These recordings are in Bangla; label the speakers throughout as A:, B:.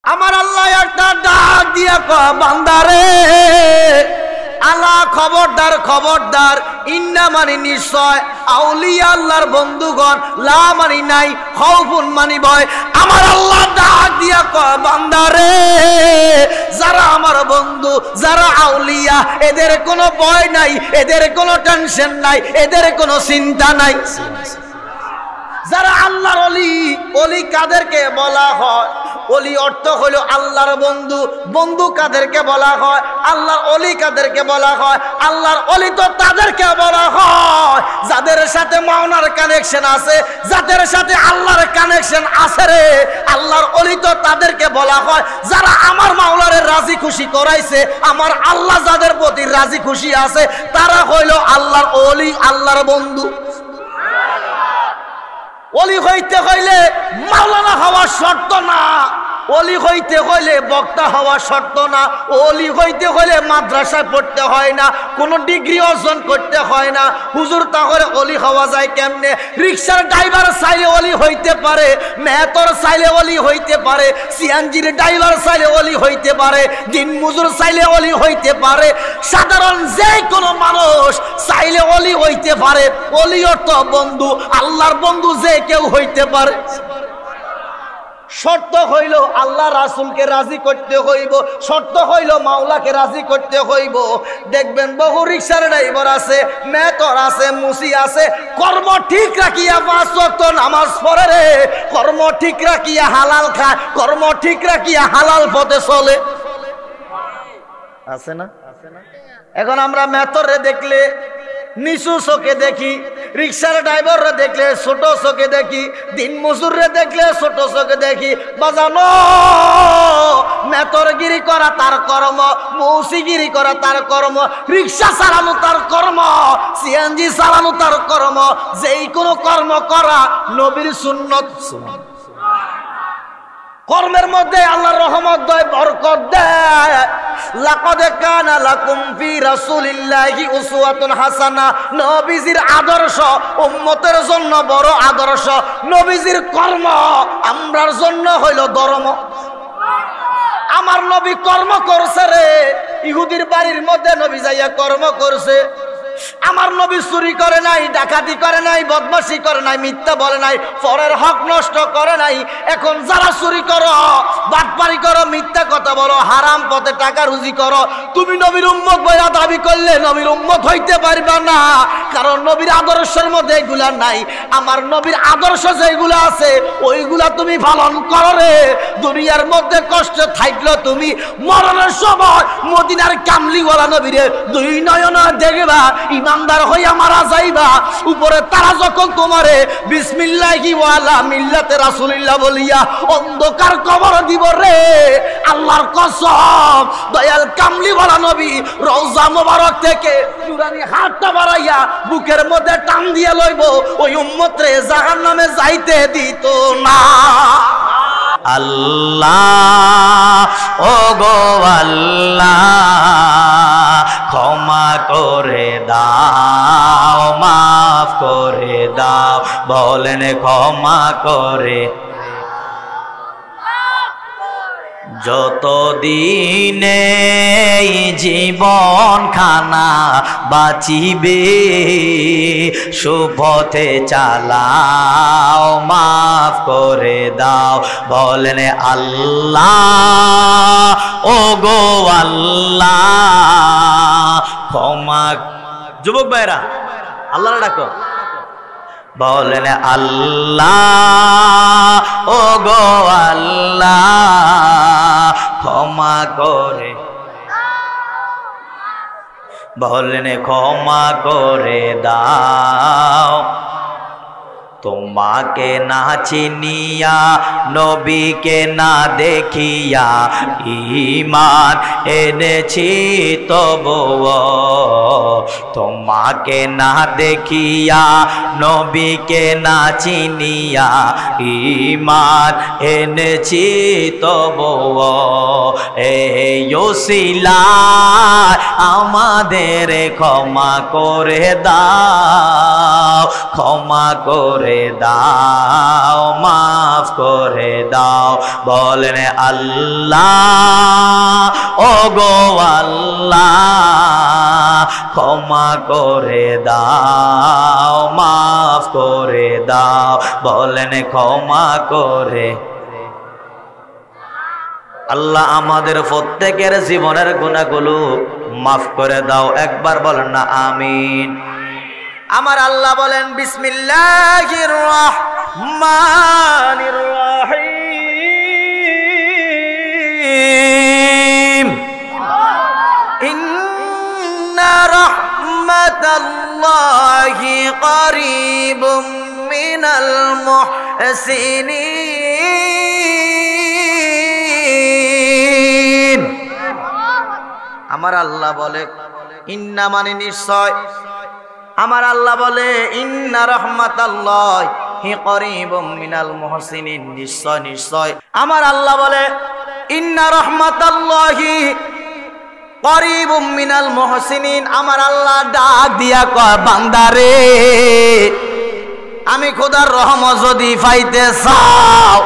A: আমার আল্লাহ একটা ডাক দিয়া কয় বান্দারে আল্লাহ খবরদার খবরদার ইন্না মানে নিশ্চয় আউলিয়া আল্লাহর বন্ধুগণ লা মানি নাই খাউফুন মানি ভয় আমার আল্লাহ ডাক দিয়া কয় বান্দারে যারা আমার বন্ধু যারা আউলিয়া এদের কোনো ভয় নাই এদের কোনো টেনশন নাই এদের কোনো চিন্তা নাই যারা আল্লাহর ওলি ওলি কাদেরকে বলা হয় ওলি অর্থ হলো আল্লাহর বন্ধু বন্ধু কাদেরকে বলা হয় আল্লাহর ওলি কাদেরকে বলা হয় আল্লাহর ওলি তো তাদেরকে বলা হয় যাদের সাথে মাওলার কানেকশন আছে যাদের সাথে আল্লাহর কানেকশন আছে রে আল্লাহর ওলি তো তাদেরকে বলা হয় যারা আমার মাওলারে রাজি খুশি করাইছে আমার আল্লাহ যাদের প্রতি রাজি খুশি আছে তারা হইল আল্লাহর ওলি আল্লাহর বন্ধু ওলি হইতে হইলে মাওলানা হওয়া শর্ত না ওলি হইতে হইলে বক্তা হওয়া শর্ত না ওলি হইতে হইলে মাদ্রাসায় পড়তে হয় না কোনো ডিগ্রি অর্জন করতে হয় না হুজুর তাহলে ওলি হওয়া যায় কেমনে রিক্সার ড্রাইভার চাইলে ওলি হইতে পারে মেহতর চাইলে ওলি হইতে পারে সিএনজির ড্রাইভার চাইলে ওলি হইতে পারে দিন মজুর চাইলে ওলি হইতে পারে সাধারণ যে কোনো মানুষ চাইলে ওলি হইতে পারে ওলি অর্থ বন্ধু আল্লাহর বন্ধু যে কেউ হইতে পারে শর্ত হইল আল্লাহ রাসূলকে রাজি করতে হইব শর্ত হইল মাওলাকে রাজি করতে হইব দেখবেন বহু রিকশার ড্রাইভার আছে মেহতর আছে মুসি আছে কর্ম ঠিক রাখিয়া 5 ওয়াক্ত নামাজ পড়ে রে কর্ম ঠিক রাখিয়া হালাল খায় কর্ম ঠিক রাখিয়া হালাল পথে চলে আছে না এখন আমরা মেহতরে দেখলে নিচু চোখে দেখি রিক্সার ড্রাইভাররা দেখলে ছোট চোখে দেখি দিন মজুররে দেখলে ছোট চোখে দেখি বাজানো মেহতরগিরি করা তার কর্ম মৌসিগিরি করা তার কর্ম রিক্সা চালানো তার কর্ম সিএনজি চালানো তার কর্ম যেই কোনো কর্ম করা নবীর সুন্নত কর্মের মধ্যে আল্লাহর রহমত দেয় বরকত দেয় লাকাদ কানা লাকুম ফি রাসূলিল্লাহি উসওয়াতুন হাসানা নবীজির আদর্শ উম্মতের জন্য বড় আদর্শ নবীজির কর্ম আমরার জন্য হইল ধর্ম আমার নবী কর্ম করছে রে ইহুদির বাড়ির মধ্যে নবী যাইয়া কর্ম করছে আমার নবী চুরি করে নাই ডাকাতি করে নাই বদমাশি করে নাই মিথ্যা বলে নাই পরের হক নষ্ট করে নাই এখন যারা চুরি করো বাটপারি করো মিথ্যা কথা বলো হারাম পথে টাকা রুজি করো তুমি নবীর উম্মত বইয়া দাবি করলে নবীর উম্মত হইতে পারবে না কারণ নবীর আদর্শের মধ্যে এগুলা নাই আমার নবীর আদর্শ যেগুলো আছে ওইগুলা তুমি পালন করো রে দুনিয়ার মধ্যে কষ্ট থাকলো তুমি মরণের সময় মদিনার কামলিওয়ালা নবীরে দুই নয়ন দেখবা ইমানদার হইয়া মারা যাইবা উপরে তারা যখন তোমারে বিসমিল্লাহি ওয়ালা মিল্লাতে রাসূলুল্লাহ বলিয়া অন্ধকার কবর দিব রে আল্লাহর কসম দয়াল কামলিওয়ালা নবী রওজা মোবারক থেকে নুরানি হাতটা বাড়াইয়া বুকের মধ্যে টান দিয়ে লইব ওই উম্মতরে জাহান্নামে যাইতে দিত না আল্লাহ ও গো আল্লাহ ক্ষমা করে দাও মাফ করে দাও বলেন ক্ষমা করে যতদিনে জীবন খানা বাঁচিবে সুপথে চালাও মাফ করে দাও বলেন আল্লাহ ও গো আল্লাহ ক্ষমা যুবক ভাইরা আল্লাহর ডাকো বলেন আল্লাহ ও গো আল্লাহ ক্ষমা করে বলেন ক্ষমা করে দাও তোমাকে না চিনিয়া নবীকে না দেখিয়া ঈমান এনেছি তবুও তোমাকে না দেখিয়া নবীকে না চিনিয়া ঈমান এনেছি তবুও এই ওসিলায় আমাদের ক্ষমা করে দাও ক্ষমা করে
B: করে দাও, মাফ করে দাও। বলেন আল্লাহ, ও গো আল্লাহ, ক্ষমা করে দাও, মাফ করে দাও। বলেন ক্ষমা করে। আল্লাহ আমাদের প্রত্যেকের জীবনের গুনাহগুলো মাফ করে দাও। একবার বলেন না আমিন।
A: আমার আল্লাহ বলেন বিসমিল্লাহির রহমানির রহিম, ইন্না রাহমাতাল্লাহি করিবুম মিনাল মুহসিনিন। আমার আল্লাহ বলে ইন্না মানে নিশ্চয়, আমার আল্লাহ বলে ইন্না রাহমাতাল্লাহি করিবুম মিনাল মুহসিনিন, নিশ্চয় নিশ্চয়। আমার আল্লাহ বলে ইন্না রাহমাতাল্লাহি করিবুম মিনাল মুহসিনিন। আমার আল্লাহ ডাক দিয়া কয় বান্দারে, আমি খোদার রহমত যদি পাইতে চাও,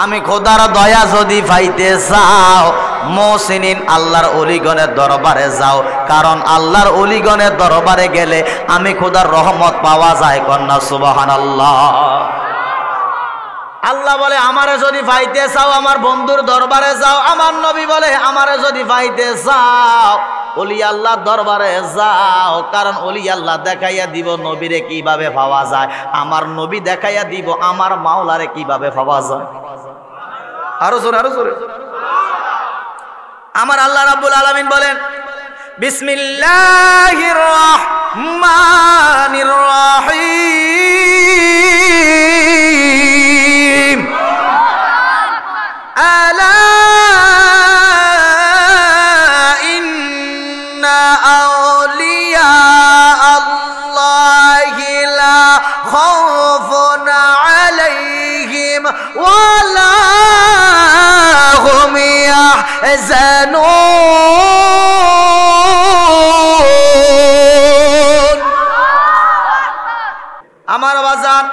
A: আমি খোদার দয়া যদি পাইতে চাও, মুহসিনিন আল্লাহর ওলিগণের দরবারে যাও। কারণ আল্লাহর ওলিগণের দরবারে গেলে আমি খোদার রহমত পাওয়া যায়। কন্যা সুবহানাল্লাহ। আল্লাহ বলে আমারে যদি পাইতে চাও আমার বন্ধুর দরবারে যাও। আমার নবী বলে আমারে যদি পাইতে চাও ওলি আল্লাহর দরবারে যাও। কারণ ওলি আল্লাহ দেখাইয়া দিব নবীরে কিভাবে পাওয়া যায়, আমার নবী দেখাইয়া দিব আমার মাওলারে কিভাবে পাওয়া যায়। আরো জোরে, আরো জোরে। আমার আল্লাহ রাব্বুল আলামিন বলেন বিসমিল্লাহির রহমানির রহিম, আলা ইন্না আউলিয়া আল্লাহি লা খাউফুন আলাইহিম ওয়ালা হুম ইয়াহজানুন। আমার বাজান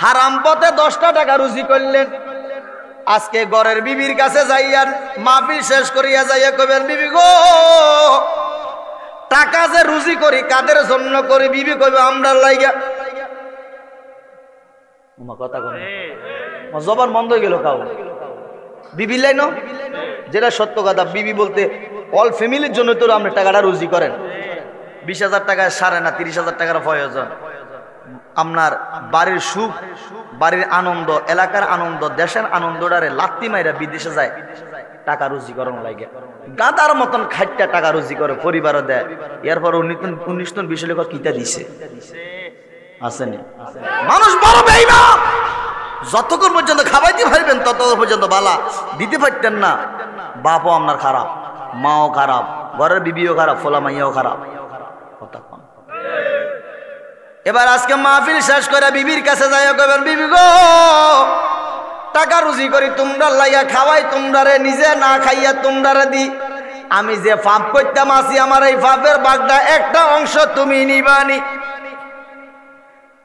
A: হারাম পথে 10টা টাকা রুজি করলেন, আজকে ঘরের বিবির কাছে যাইয়ান মাহফিল শেষ করিয়া যাইয়া কইবেন বিবি গো টাকা যে রুজি করি কাদের জন্য করি? বিবি কইবে আমরার লাইগা। কথা কই জবান বন্ধ হয়ে গেল কাউ বিবি লাইন, যেটা সত্য কথা। বিবি বলতে অল ফ্যামিলির জন্য তো আপনি টাকাটা রুজি করেন। 20,000 টাকায় সারে না, 30,000 টাকার প্রয়োজন। আপনার বাড়ির সুখ, বাড়ির আনন্দ, এলাকার আনন্দ, দেশের আনন্দটারে লাত্তি মাইরা বিদেশে যায় টাকা রুজি করানো লাগে। গাদার মতন খাইটা টাকা রুজি করে পরিবারও দেয়। এরপর 19 লোক কিতা দিছে আসেনি। মানুষ বড় বেঈমান। যতক্ষণ পর্যন্ত খাওয়াইতে পারবেন ততক্ষণ পর্যন্ত বালা দিতে পারতেন না। বাপও আপনার খারাপ, মাও খারাপ, ঘরের বিবিও খারাপ, ফলা মাইয়াও খারাপ। এবার আজকে মাহফিল শেষ করে বিবির কাছে যাই কইবেন বিবি গো টাকা রুজি করি তোমরা লাইয়া খাওয়াই, তোমরারে নিজে না খাইয়া তোমরারে দি। আমি যে পাপ করতাম আছি আমার এই পাপের ভাগটা একটা অংশ তুমি নিবানি।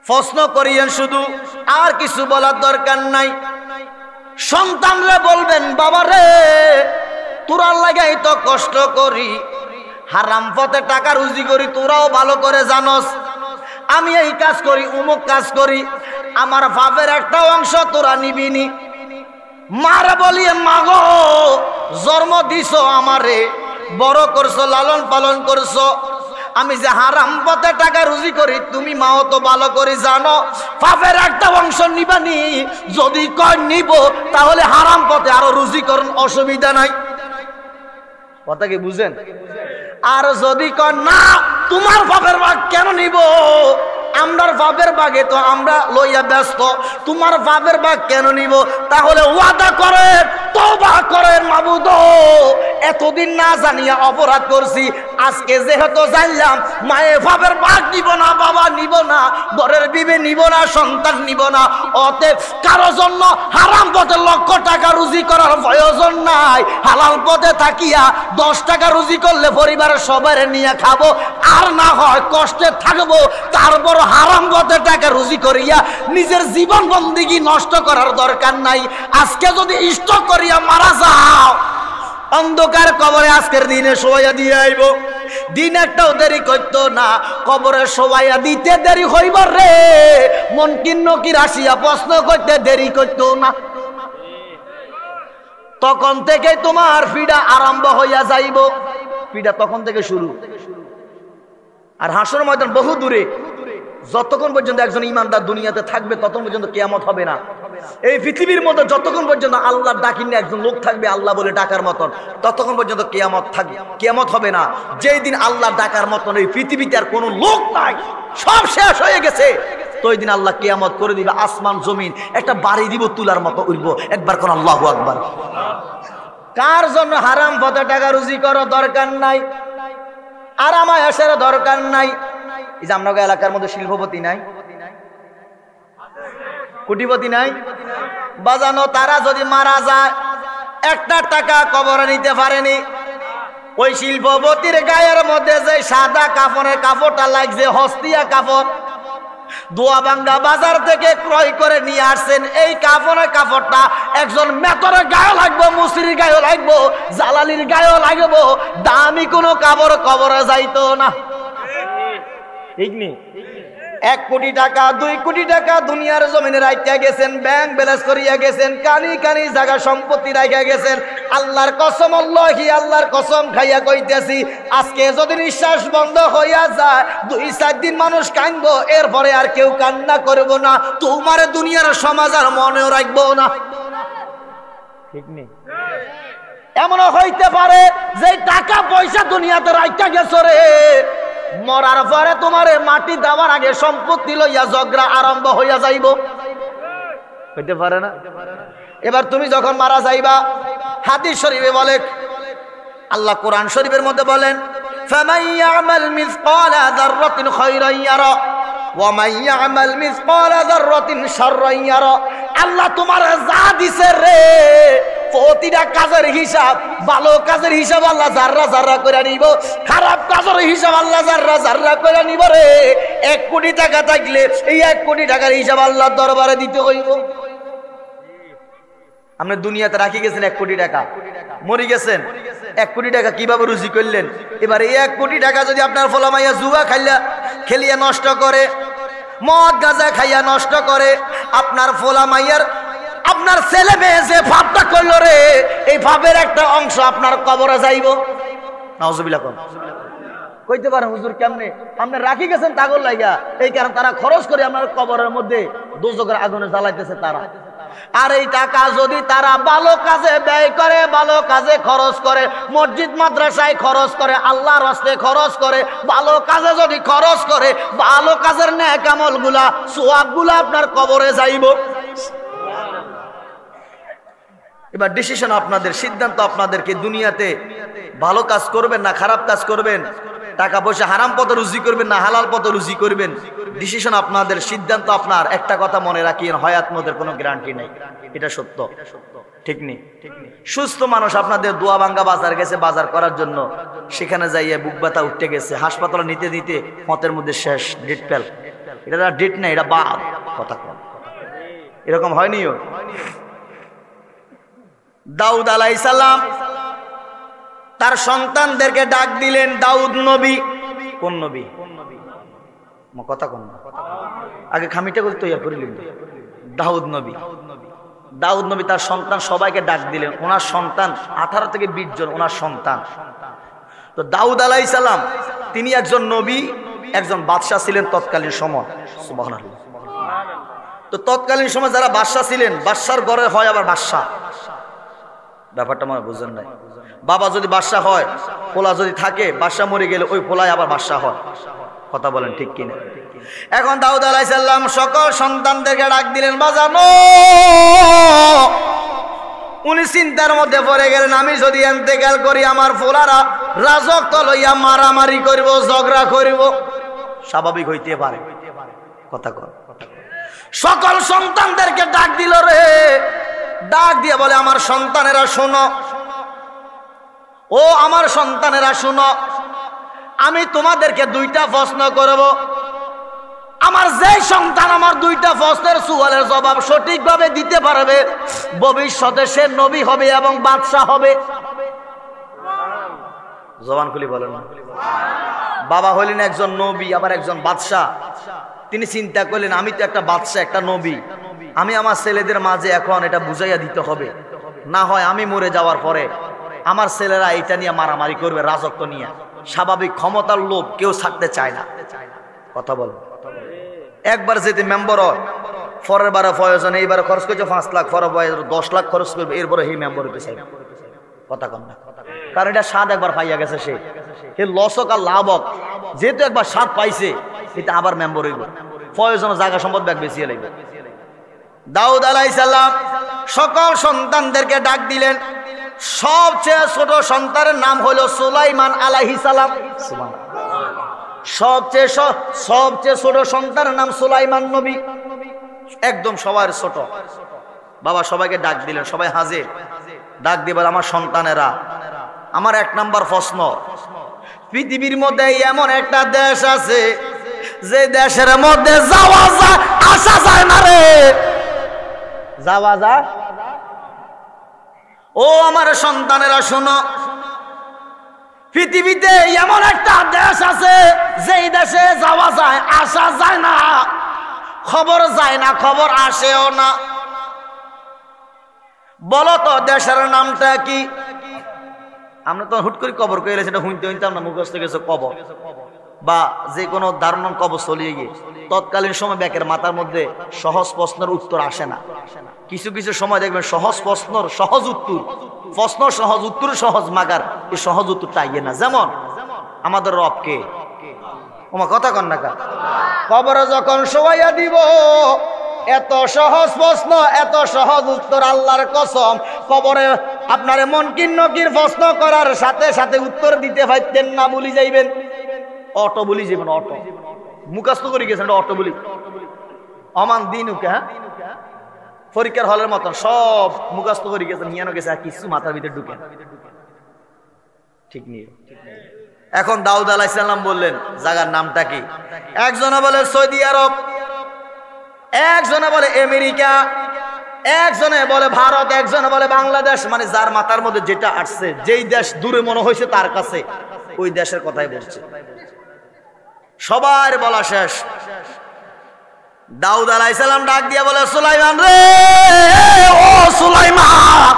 A: প্রশ্ন করিয়েন শুধু, আর কিছু বলার দরকার নাই। সন্তানরে বলবেন বাবা রে তোরার লাগাই তো কষ্ট করি, হারাম পথে টাকা রুজি করি, তোরাও ভালো করে জানস আমি এই কাজ করি অমুক কাজ করি, আমার পাপের একটা অংশ তোরা নিবিনি। মারা বলিয়ে মাগো জন্ম দিছ আমারে, বড় করছো, লালন পালন করছো, আমি যে হারাম পথে টাকা রুজি করি তুমি মাও তো ভালো করে জানো পাপের একটা অংশ নিবানি। যদি কয় নিব তাহলে হারাম পথে আরো রুজি করুন, অসুবিধা নাই। কথা কি বুঝেন? আর যদি কয় না তোমার পাপের ভাগ কেন নিব, আমরার পাপের ভাগে তো আমরা লইয়া ব্যস্ত, তোমার পাপের ভাগ কেন নিব? তাহলে ওয়াদা করেন, তওবা করেন, মাবুদ এতদিন না জানিয়া অপরাধ করছি, আজকে যেহেতু জানলাম মায়ে বাবার ভাগ নিব না, বাবা নিব না, ঘরের বিবি নিব না, সন্তান নিব না, অতএব কারো জন্য হারাম পথে লক্ষ টাকা রুজি করার প্রয়োজন নাই। হালাল পথে থাকিয়া 10 টাকা রুজি করলে পরিবারের সবাই নিয়ে খাবো, আর না হয় কষ্টে থাকবো, তারপর হারাম পথে টাকা রুজি করিয়া নিজের জীবন বন্দিগি নষ্ট করার দরকার নাই। আজকে যদি ইষ্ট করিয়া মারা যাও, অন্ধকার কবরে আজকের দিনে শোয়াইয়া দিয়ে আইব। দিন একটাও দেরি করতো না, কবরে শোয়াইয়া দিতে দেরি হইব রে। মন কিন্ন কি রাশিয়া প্রশ্ন করতে দেরি করতো না, তখন থেকে তোমার পীড়া আরম্ভ হইয়া যাইব। পীড়া তখন থেকে শুরু। আর হাসর ময়দান বহু দূরে, যতক্ষণ পর্যন্ত একজন ইমানদার দুনিয়াতে থাকবে ততক্ষণ পর্যন্ত কিয়ামত হবে না। এই পৃথিবীর মধ্যে যতক্ষণ পর্যন্ত আল্লাহর ডাকি নিয়ে একজন লোক থাকবে আল্লাহ বলে ডাকার মতন, ততক্ষণ পর্যন্ত কিয়ামত থাকবে, কিয়ামত হবে না। যেই দিন আল্লাহ ডাকার মতন এই পৃথিবীতে আর কোনো লোক নাই, সব শেষ হয়ে গেছে, তো ওই দিন আল্লাহ কিয়ামত করে দিবে। আসমান জমিন একটা বাড়ি দিব, তুলার মতো উঠব। একবার কোন আল্লাহু আকবার। কার জন্য হারাম পথে টাকা রুজি করার দরকার নাই, আরাম আয়েশের দরকার নাই। এই যে আমরা এলাকার মধ্যে শিল্পপতি নাই, কোটিপতি নাই, বাজানো, তারা যদি মারা যায় একটা টাকা কবরে নিতে পারেনি, ওই শিল্পপতির গায়ের মধ্যে যে সাদা কাপড়ের কাপড়টা লাগছে, হস্তিয়া কাপড়, দোয়াবাঙ্গা বাজার থেকে ক্রয় করে নিয়ে আসছেন, এই কাপড়টা একজন মেতরের গায়ে লাগবো, মুসরির গায়ে লাগবো, জালালির গায়ে লাগবো, দামি কোনো কাপড় কবরে যাইতো না। ঠিক নেই? 1 কোটি টাকা 2 কোটি টাকা দুনিয়ার জমিনে রাখিয়া গেছেন, ব্যাংক ব্যালেন্স করিয়া গেছেন, কানি কানি জায়গা সম্পত্তি রাখিয়া গেছেন। আল্লাহর কসম, আল্লাহি আল্লাহর কসম খাইয়া কইতেছি, আজকে যদি নিঃশ্বাস বন্ধ হইয়া যায় 2-4 দিন মানুষ কাঁদবো, এরপরে আর কেউ কান্না করবো না। তোমার দুনিয়ার সমাজ আর মনেও রাখবো না। ঠিক নেই? এমনও হইতে পারে যে টাকা পয়সা দুনিয়াতে রাখিয়া গেছো রে, মরার পরে তোমারে মাটি দেওয়ার আগে সম্পত্তি লইয়া ঝগড়া আরম্ভ হইয়া যাইব। হইতে পারে না? এবার তুমি যখন মারা যাইবা, হাদিস শরীফে বলে, আল্লাহ কোরআন শরীফের মধ্যে বলেন, ফামান ইয়ামাল মিসকালা যাররাতিন খায়রান ইয়ারা ওয়া মান ইয়ামাল মিসকালা যাররাতিন শাররান ইয়ারা। আল্লাহ তোমার যা দিছে রে, প্রতিটা কাজের হিসাব, ভালো কাজের হিসাব আল্লাহ জাররা জাররা করে নিব, খারাপ কাজের হিসাব আল্লাহ জাররা জাররা করে নিব রে। 1 কোটি টাকা থাকলে এই 1 কোটি টাকার হিসাব আল্লাহর দরবারে দিতে হইব। আপনি দুনিয়াতে রাখি গেছেন 1 কোটি টাকা, মরে গেছেন, 1 কোটি টাকা কিভাবে রুজি করলেন? এবার এই 1 কোটি টাকা যদি আপনার ফলামাইয়া জুয়া খেলিয়া নষ্ট করে, মদ গাঁজা খাইয়া নষ্ট করে, আপনার ফলামাইয়ার, আপনার ছেলে মেয়ে যে ভাবটা করলো রে, এই ভাবের একটা অংশ আপনার কবরে যাইব। নাউজুবিল্লাহ। কইতে পারেন হুজুর কেমনে? আপনি রাখি গেছেন তাগর লাইগা, এই কারণে তারা খরচ করে আপনার কবরের মধ্যে দোজখের আগুনে জ্বালাইতেছে তারা। আর এই টাকা যদি তারা ভালো কাজে ব্যয় করে, ভালো কাজে খরচ করে, মসজিদ মাদ্রাসায় খরচ করে, আল্লাহর রাস্তায় খরচ করে, ভালো কাজে যদি খরচ করে, ভালো কাজের নেক আমলগুলা, সওয়াবগুলা আপনার কবরে যাইব। এবার ডিসিশন আপনাদের, সিদ্ধান্ত আপনাদেরকে, দুনিয়াতে ভালো কাজ করবেন না খারাপ কাজ করবেন, টাকা পয়সা হারাম পথে রুজি করবেন না হালাল পথে রুজি করবেন, ডিসিশন আপনাদের, সিদ্ধান্ত আপনার। একটা কথা মনে রাখিয়েন, হায়াত মধ্যে কোনো গ্যারান্টি নেই, এটা সত্য। ঠিক নেই? সুস্থ মানুষ আপনাদের দোয়াবাঙ্গা বাজার গেছে বাজার করার জন্য, সেখানে যাইয়ে বুক ব্যথা উঠতে গেছে, হাসপাতালে নিতে নিতে মতের মধ্যে শেষ, ডেট ফেল। এটা ডেট নেই, এটা বাদ কথা কম। এরকম হয়নিও। দাউদ আলাইহিস সালাম তার সন্তানদেরকে ডাক দিলেন, দাউদ নবী। কোন নবী? কথা কোন? আগে খামিটা করে তৈরি করিলেন। দাউদ নবী, দাউদ নবী তার সন্তান সবাইকে ডাক দিলেন। ওনার সন্তান 18 থেকে 20 জন ওনার সন্তান। তো দাউদ আলাইহিস সালাম তিনি একজন নবী, একজন বাদশাহ ছিলেন তৎকালীন সময়। সুবহানাল্লাহ। তো তৎকালীন সময় যারা বাদশাহ ছিলেন, বাদশার ঘরে হয় আবার বাদশাহ। ব্যাপারটা মনে বুঝেন নাই? বাবা যদি বাদশাহ হয়, পোলা যদি থাকে, বাদশাহ মরে গেলে ওই পোলায় আবার বাদশাহ হয়। কথা বলেন ঠিক কিনা? এখন দাউদ আলাইহিস সালাম সকল সন্তানদেরকে ডাক দিলেন, বাজানো উনি চিন্তার মধ্যে পড়ে গেলেন, আমি যদি ইন্তেকাল করি আমার ফোলারা রাজত্ব লইয়া মারামারি করব, ঝগড়া করব, স্বাভাবিক হইতে পারে। কথা কর। সকল সন্তানদেরকে ডাক দিল রে, ডাক দিয়ে বলে, আমার সন্তানেরা শোনো, ও আমার সন্তানেরা শোনো, আমি তোমাদেরকে দুইটা প্রশ্ন করব। আমার যে সন্তান আমার দুইটা প্রশ্নের সুয়ালের জবাব সঠিকভাবে দিতে পারবে, ভবিষ্যতে সে নবী হবে এবং বাদশা হবে। জবান খুলি বলেন না। বাবা হলেন একজন নবী, আবার একজন বাদশা। তিনি চিন্তা করলেন, আমি তো একটা বাদশা, একটা নবী, আমি আমার ছেলেদের মাঝে এখন এটা বুঝাইয়া দিতে হবে, না হয় আমি মরে যাওয়ার পরে আমার ছেলেরা এটা নিয়ে মারামারি করবে, রাজত্ব নিয়ে। স্বাভাবিক ক্ষমতার লোভ কেউ ছাড়তে চায় না। কথা বল। একবার যেতে মেম্বার হয়, পরের বারে প্রয়োজন, এইবার খরচ করছে 5 লাখ, পরের 10 লাখ খরচ করবে, এরপরে এই মেম্বার হতে চাই। কথা কন না, কারণ এটা স্বাদ একবার পাইয়া গেছে, সে লস হোক আর লাভ হোক, যেহেতু একবার স্বাদ পাইছে, এটা আবার মেম্বার হইব, প্রয়োজন জায়গা সম্পদ ব্যাগ বেশি লাগবে। দাউদ আলাইহিস সালাম সকল সন্তানদেরকে ডাক দিলেন। সবচেয়ে ছোট সন্তানের নাম হলো সুলাইমান আলাইহিস সালাম। সবচেয়ে ছোট সন্তানের নাম সুলাইমান নবী, একদম সবার ছোট। বাবা সবাইকে ডাক দিলেন, সবাই হাজির। ডাক দিয়ে বলে, আমার সন্তানেরা, আমার 1 নাম্বার প্রশ্ন, পৃথিবীর মধ্যে এমন একটা দেশ আছে যে দেশের মধ্যে যাওয়া যায় আসা যায় না রে, যাওয়া যায়। ও আমার সন্তানেরা শোনো, পৃথিবীতে এমন একটা দেশ আছে যেই দেশে যাওয়া যায় আসা যায় না, খবর যায় না, খবর আসেও না। বলো তো দেশের নামটা কি? আমরা তো হুট করে কবর কইলে সেটা হুঁইতে হুঁইতে আমরা মুখস্থ গেছে কবর, বা যে কোনো ধারণার কবর চলিয়ে গিয়ে তৎকালীন সময় ব্যাকের মাথার মধ্যে সহজ প্রশ্নের উত্তর আসে না। কিছু কিছু সময় দেখবেন সহজ প্রশ্নর সহজ উত্তর, প্রশ্ন সহজ উত্তর সহজ, মাগার এই সহজ উত্তরটা আইয়ে না। যেমন আমাদের রবকে, ওমা কথা কন না কা, কবরে যখন শোয়াইয়া দিব, এত সহজ প্রশ্ন, এত সহজ উত্তর, আল্লাহর কসম কবরে আপনার মন কিন্নকির প্রশ্ন করার সাথে সাথে উত্তর দিতে পারতেন না, বলি যাইবেন। অটো বলি যাবেন, অটো মুখস্থ করে গেছেন, অটো বলি অমান দিন উকে, হ্যাঁ পরীক্ষার হলের মতন সব মুখস্থ করে গেছেন, নিয়ানো গেছে, আর কিছু মাথার ভিতরে ঢুকে ঠিক নিয়ে। এখন দাউদ আলাইহিস সালাম বললেন, জায়গার নামটা কি? একজনে বলে সৌদি আরব, একজনে বলে আমেরিকা, একজনে বলে ভারত, একজনে বলে বাংলাদেশ। মানে যার মাথার মধ্যে যেটা আসছে, যেই দেশ দূরে মনে হয়েছে তার কাছে ওই দেশের কথাই বলছে। সবার বলা শেষ, দাউদ আলাইহিস সালাম ডাক দিয়ে বলে, সুলাইমান রে, ও সুলাইমান,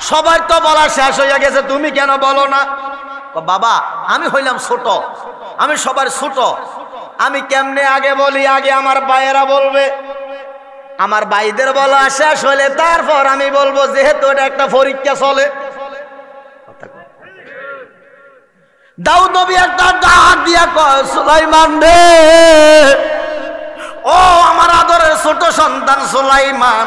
A: সবার তো বলা শেষ হইয়া গেছে, তুমি কেন বলো না? বাবা আমি হইলাম ছোট, আমি সবার ছোট, আমি কেমনে আগে বলি? আগে আমার ভাইয়েরা বলবে, আমার ভাইদের বলা শেষ হলে তারপর আমি বলবো, যেহেতু এটা একটা পরীক্ষা চলে। দাউদ নবী একটা ডাক দিয়া কয়, সুলাইমান রে, ও আমার আদরের ছোট সন্তান সুলাইমান,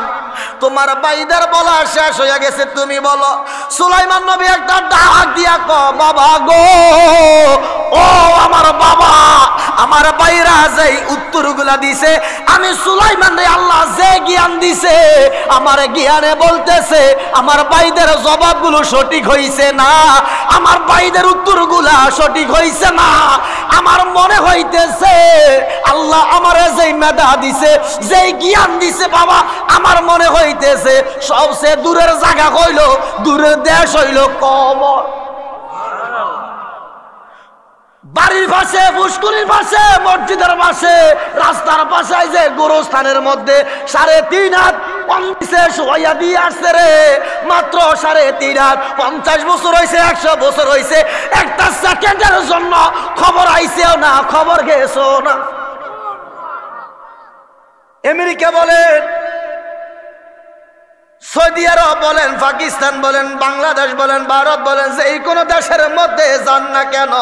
A: তোমার ভাইদের বলা শেষ হয়ে গেছে, তুমি বলো। সুলাইমান নবী একটা ডাক দিয়া কয়, বাবা গো, ও আমার বাবা, আমার ভাইরা যে উত্তরগুলা দিছে, আমি সুলাইমান রে আল্লাহ যে জ্ঞান দিছে, আমার জ্ঞানে বলতেছে আমার ভাইদের জবাবগুলো সঠিক হইছে না, আমার ভাইদের উত্তরগুলা সঠিক হইছে না। আমার মনে হইতেছে আল্লাহ আমারে যেই মেধা দিছে, যেই জ্ঞান দিছে, বাবা আমার মনে হইতেছে সবচেয়ে দূরের জায়গা হইল, দূরের দেশ হইল কবর। বাড়ির পাশে, পুষ্করির পাশে, মসজিদের পাশে, রাস্তার পাশে, যে গোরস্থানের মধ্যে 3.5 হাত কমছে শোয়া দিয়ে আসছে রে, মাত্র 3.5 হাত। 50 বছর হয়েছে, 100 বছর হয়েছে, একটা সেকেন্ডের জন্য খবর আইছেও না, খবর গেছো না। আমেরিকা বলেন, সৌদি আরব বলেন, পাকিস্তান বলেন, বাংলাদেশ বলেন, ভারত বলেন, যে এই কোনো দেশের মধ্যে যান না কেন,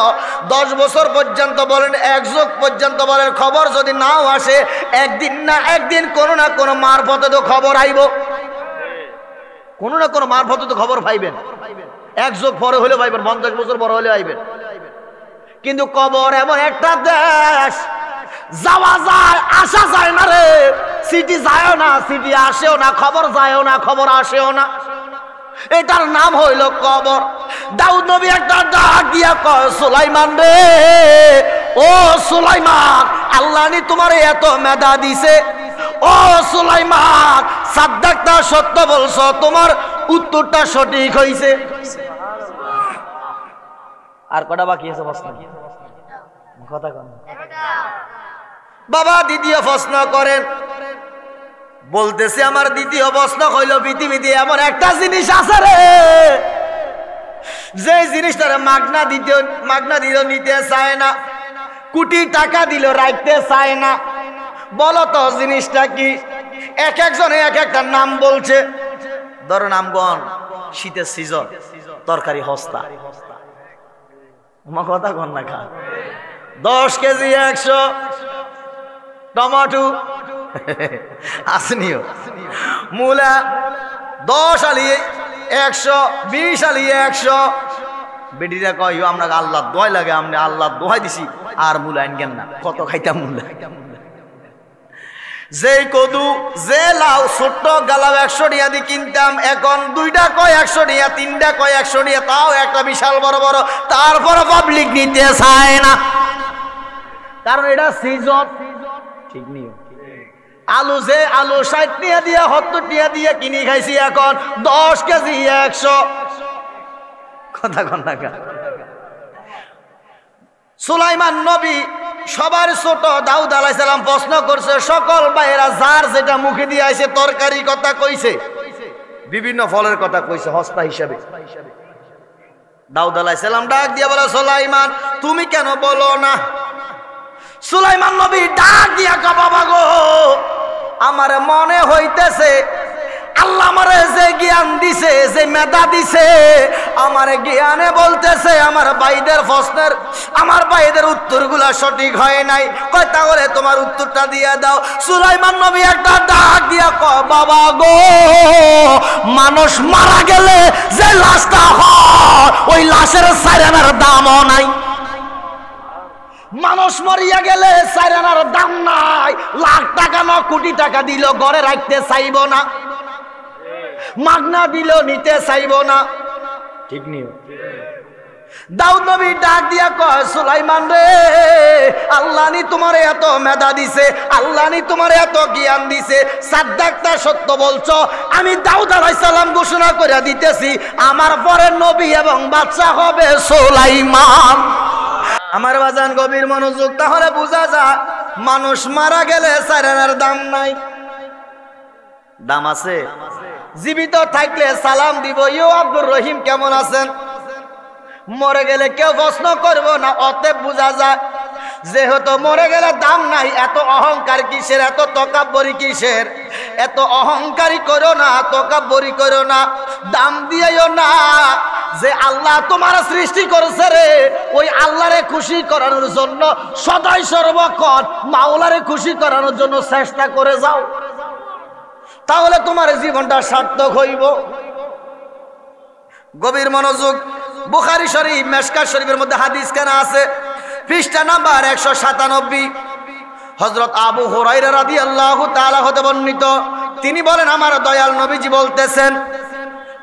A: 10 বছর পর্যন্ত বলেন, 1 যুগ পর্যন্ত বলেন, খবর যদি নাও আসে, একদিন না একদিন কোনো না কোনো মারফতে তো খবর আইব। কোনো না কোনো মারফত তো খবর পাইবেন, এক যুগ পরে হলে পাইবেন, 50 বছর পরে হলে পাইবেন। কিন্তু কবর এমন একটা দেশ, যাওয়া যায় আসা যায় না রে, সিটি যায়ও না, সিটি আসেও না, খবর যায়ও না, খবর আসেও না। এটার নাম হইল কবর। দাউদ নবী একটা ডাক দিয়া কয়, সুলাইমান রে, ও সুলাইমান, আল্লাহ নি তোমার এত মেধা দিছে, ও সুলাইমান, সাদ্দাকটা সত্য বলছো, তোমার উত্তরটা সঠিক হইছে। আর কটা বাকি আছে প্রশ্ন? কথা কন বাবা। দ্বিতীয় প্রশ্ন করেন, বলতেছে আমার দ্বিতীয় প্রশ্ন হইল, পৃথিবীতে এমন একটা জিনিস আছে রে, যে জিনিসটারে মাগনা দিল নিতে চায় না, কোটি টাকা দিল রাখতে চায় না। বলো তো জিনিসটা কি? এক একজনে এক একটা নাম বলছে। ধরো নামগণ, শীতের সিজন, তরকারি হস্তা। কথা কন না খা। 10 কেজি 100 টমেটো আসনিও, মূলা 10 আলি 100, 20 আলি 100। বেটিরা কয় আমরা আল্লাহ দোয়াই লাগে, আমরা আল্লাহ দোয়াই দিছি, আর মূলা আনগেন না, কত খাইতাম মূলা। যে কদু, যে লাউ, ছোট্ট গালাও 100 টাকা দিয়ে কিনতাম, এখন 2টা কয় 100 টাকা, 3টা কয় 100 টাকা, তাও একটা বিশাল বড় বড়, তারপর পাবলিক নিতে চায় না, কারণ এটা সিজন। ঠিক নিও। আলু, যে আলু 60 টাকা দিয়ে 70 টাকা দিয়ে কিনি খাইছি, এখন 10 কেজি 100। কথা কন না। সুলাইমান নবী সবার ছোট, দাউদ আলাইহিস সালাম প্রশ্ন করছে, সকল ভাইয়েরা যার যেটা মুখে দিয়ে আইছে, তরকারি কথা কইছে, বিভিন্ন ফলের কথা কইছে হস্তা হিসাবে। দাউদ আলাইহিস সালাম ডাক দিয়ে বলে, সুলাইমান তুমি কেন বলো না? সুলাইমান নবী ডাক দিয়া কয়, বাবা গো, আমার মনে হইতেছে আল্লাহ আমারে যে জ্ঞান দিছে, যে মেধা দিছে, আমার জ্ঞানে বলতেছে আমার ভাইদের প্রশ্নের, আমার ভাইদের উত্তরগুলা সঠিক হয় নাই। কয় তাহলে তোমার উত্তরটা দিয়ে দাও। সুলাইমান নবী একটা ডাক দিয়া কয়, বাবা গো, মানুষ মারা গেলে যে লাশটা হয়, ওই লাশের 4 আনার দামও নাই। মানুষ মরিয়া গেলে 4 আনার দাম নাই। লাখ টাকা না কোটি টাকা দিল ঘরে রাখতে চাইব না, মাগনা দিল নিতে চাইব না। ঠিক নিও। দাউদ নবী ডাক দিয়া কয়, সুলাইমান রে, আল্লাহ নি তোমার এত মেধা দিছে, আল্লাহ নি তোমার এত জ্ঞান দিছে, সাদ্দাকটা সত্য বলছো। আমি দাউদ আলাইহিস সালাম ঘোষণা করে দিতেছি, আমার পরে নবী এবং বাদশা হবে সুলাইমান। আমার বাজান গভীর মনোযোগ। তাহলে বোঝা যায় মানুষ মারা গেলে 4 আনার দাম নাই। দাম আছে। জীবিত থাকলে সালাম দিব, ইয়ো আব্দুর রহিম কেমন আছেন? মরে গেলে কেউ প্রশ্ন করব না। অতএব বোঝা যায় যেহেতু মরে গেলে দাম নাই, এত অহংকার কিসের, এত তকাব্বরি কিসের? এত অহংকারী করো না, তকাব্বরি করো না, দাম দিয়েও না। যে আল্লাহ তোমার সৃষ্টি করেছে রে, ওই আল্লাহরে খুশি করানোর জন্য সদাই সর্বক্ষণ মাওলারে খুশি করানোর জন্য চেষ্টা করে যাও, তাহলে তোমার জীবনটা সার্থক হইব। গভীর মনোযোগ। বুখারী শরীফ, মেশকাত শরীফের মধ্যে হাদিস কেনা আছে, পৃষ্ঠা নাম্বার 197। হযরত আবু হুরায়রা রাদিয়াল্লাহু তাআলা হতে বর্ণিত, তিনি বলেন, আমার দয়াল নবীজি বলতেছেন,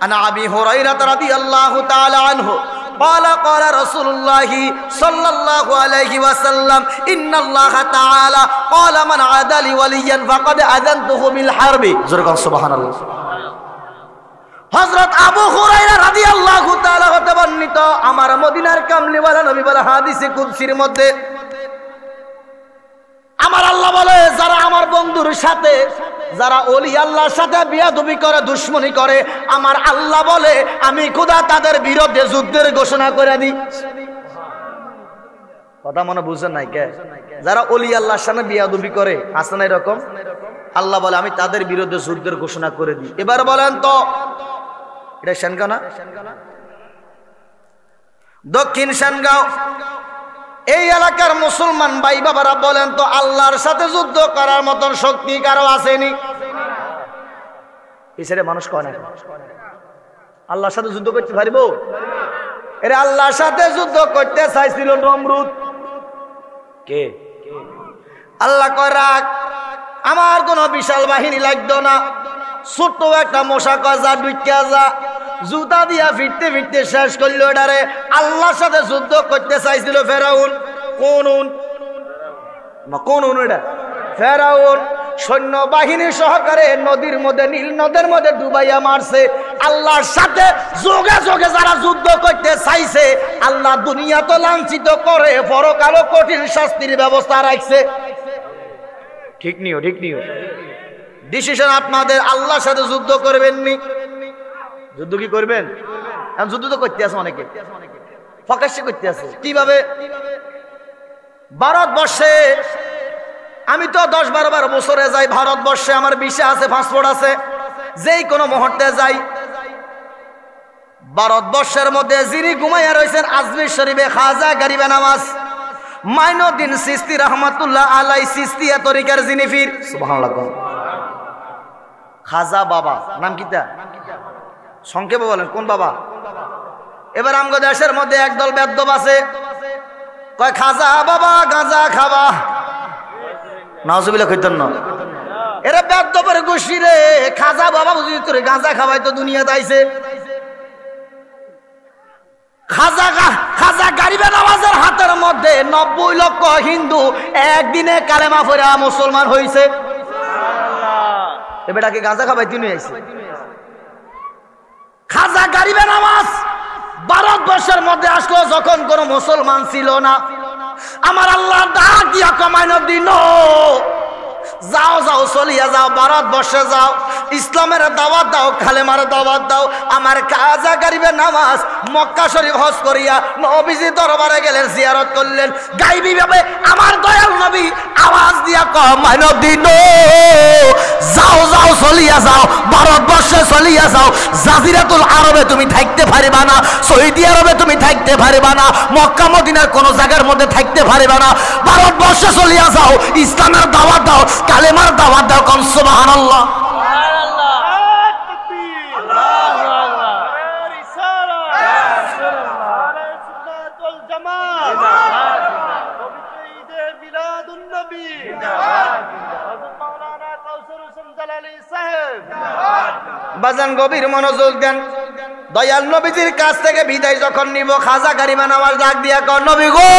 A: আনা আবি হুরায়রা রাদিয়াল্লাহু তাআলা আনহু قال قال رسول الله صلى الله عليه وسلم إن الله تعالى قال من عادى لي وليا فقد أذنته بالحرب। سبحان الله। হযরত আবু হুরায়রা রাদিয়াল্লাহু তাআলা হতে বর্ণিত, আমার মদিনার কামলিওয়ালা নবী বলে হাদিসে কুদসির মধ্যে, আমার আল্লাহ বলে, যারা আমার বন্ধুর সাথে, যারা ওলি আল্লাহর সাথে বিয়াদবি করে, দুশ্মনী করে, আমার আল্লাহ বলে আমি খোদা তাদের বিরুদ্ধে যুদ্ধের ঘোষণা করে দিই। কথা মনে বুঝেন নাই কে? যারা ওলি আল্লাহর সাথে বিয়াদবি করে, আছে না এরকম? আল্লাহ বলে আমি তাদের বিরুদ্ধে যুদ্ধের ঘোষণা করে দিই। এবার বলেন তো, এটা সেনগাঁও না? দক্ষিণ সেনগাঁও। এই এলাকার মুসলমান ভাই বাবারা বলেন তো, আল্লাহর সাথে যুদ্ধ করার মতন শক্তি কারো আসেনি? এই ছেড়ে মানুষ কয় না, আল্লাহর সাথে যুদ্ধ করতে পারিব? এর আল্লাহর সাথে যুদ্ধ করতে চাইছিল নমরুদ। কে? আল্লাহ কয় রাখ, আমার কোন বিশাল বাহিনী লাগতো না, ছোট্ট একটা মশা কয় যা ঢুকিয়া যা, জুতা দিয়া ফিরতে ফিরতে শেষ করলো এটারে। আল্লাহর সাথে যুদ্ধ করতে চাইছিল ফেরাউন। কোন এটা? ফেরাউন সৈন্য বাহিনী সহকারে নদীর মধ্যে, নীল নদের মধ্যে ডুবাইয়া মারছে। আল্লাহর সাথে যোগে যোগে যারা যুদ্ধ করতে চাইছে, আল্লাহ দুনিয়া তো লাঞ্ছিত করে, পরকালও কঠিন শাস্তির ব্যবস্থা রাখছে। ঠিক নিও, ঠিক নিও। ডিসিশন আপনাদের, আল্লাহর সাথে যুদ্ধ করবেননি। যুদ্ধ কি করবেন? যুদ্ধ তো করতে আছে অনেকে, প্রকাশ্যে করতে আছে। কিভাবে? ভারতবর্ষে আমি তো 10-12 বছরে যাই ভারতবর্ষে, আমার ভিসা আছে, পাসপোর্ট আছে, যেই কোনো মুহূর্তে যাই। ভারতবর্ষের মধ্যে যিনি ঘুমাইয়া রয়েছেন আজমির শরীফে খাজা গরিবে নামাজ মাইনুদ্দিন চিশতি রহমাতুল্লাহ আলাই, চিশতিয়া তরিকার যিনি পীর, সুবহানাল্লাহ, খাজা বাবা নাম কিতা? সংক্ষেপে বলেন কোন বাবা? এবার আমগো দেশের মধ্যে একদল বেদ্যপ আছে, কয় খাজা বাবা গাঁজা খাবা। নাউজুবিল্লাহ কইতেন না, এরা বেদ্যপের গোষ্ঠী রে। খাজা বাবা বুঝি তোরে গাঁজা খাওয়াই তো দুনিয়াতে আইছে। খাজা গরিবে নামাজের হাতের মধ্যে 90 লক্ষ হিন্দু একদিনে কালেমা পড়া মুসলমান হইছে। এবারটাকে গাঁজা খাবাই তিনি আইছে। খাজা গরিবে নামাজ ভারতবর্ষের মধ্যে আসলো যখন কোন মুসলমান ছিল না, আমার আল্লাহ ডাক দিয়া কমাইনো দিন, যাও যাও চলিয়া যাও, ভারতবর্ষে যাও, ইসলামের দাওয়াত দাও, কালেমার দাওয়াত দাও। আমার খাজা গরিবে নামাজ মক্কা শরীফ হজ করিয়া নবীজি দরবারে গেলেন, জিয়ারত করলেন। গাইবি ভাবে আমার দয়াল নবী আওয়াজ দিয়া কমাইনো দিন, যাও যাও চলিয়া যাও, ভারতবর্ষে চলিয়া যাও। জাজিরাতুল আরবে তুমি থাকতে পারিবা না, সৌদি আরবে তুমি থাকতে পারিবা না, মক্কা মদিনার কোন জায়গার মধ্যে থাকতে পারিবা না, ভারতবর্ষে চলিয়া যাও, ইসলামের দাওয়াত দাও, কালেমার দাওয়াত দাও। কোন সুবহানাল্লাহ। বাজান গভীর মনোযোগ দেন। দয়াল নবীজির কাছ থেকে বিদায় যখন নিব, খাজা গরিবে নামাজ ডাক দিয়া কর, নবী গো,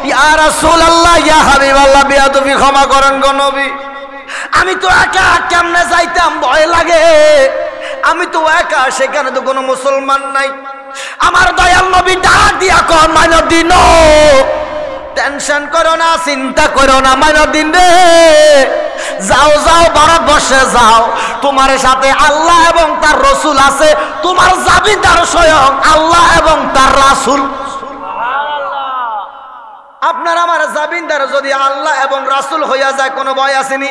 A: ইয়া রাসূলুল্লাহ, ইয়া হাবিবাল্লাহ, বেয়াদবি ক্ষমা করেন গো নবী। আমি তো একা, কেমনে যাইতাম ভয় লাগে। আমি তো একা, সেখানে তো কোনো মুসলমান নাই। আমার দয়াল নবী ডাক দিয়া কর, মাইনুদ্দিন, টেনশন করো না, চিন্তা করো না মাইনুদ্দিন রে, যাও যাও ভারতবর্ষে যাও, তোমার সাথে আল্লাহ এবং তার রসুল আছে, তোমার জাবিদার স্বয়ং আল্লাহ এবং তার রাসূল। আপনার আমার জাবিনদার যদি আল্লাহ এবং রাসূল হইয়া যায়, কোনো ভয় আসেনি?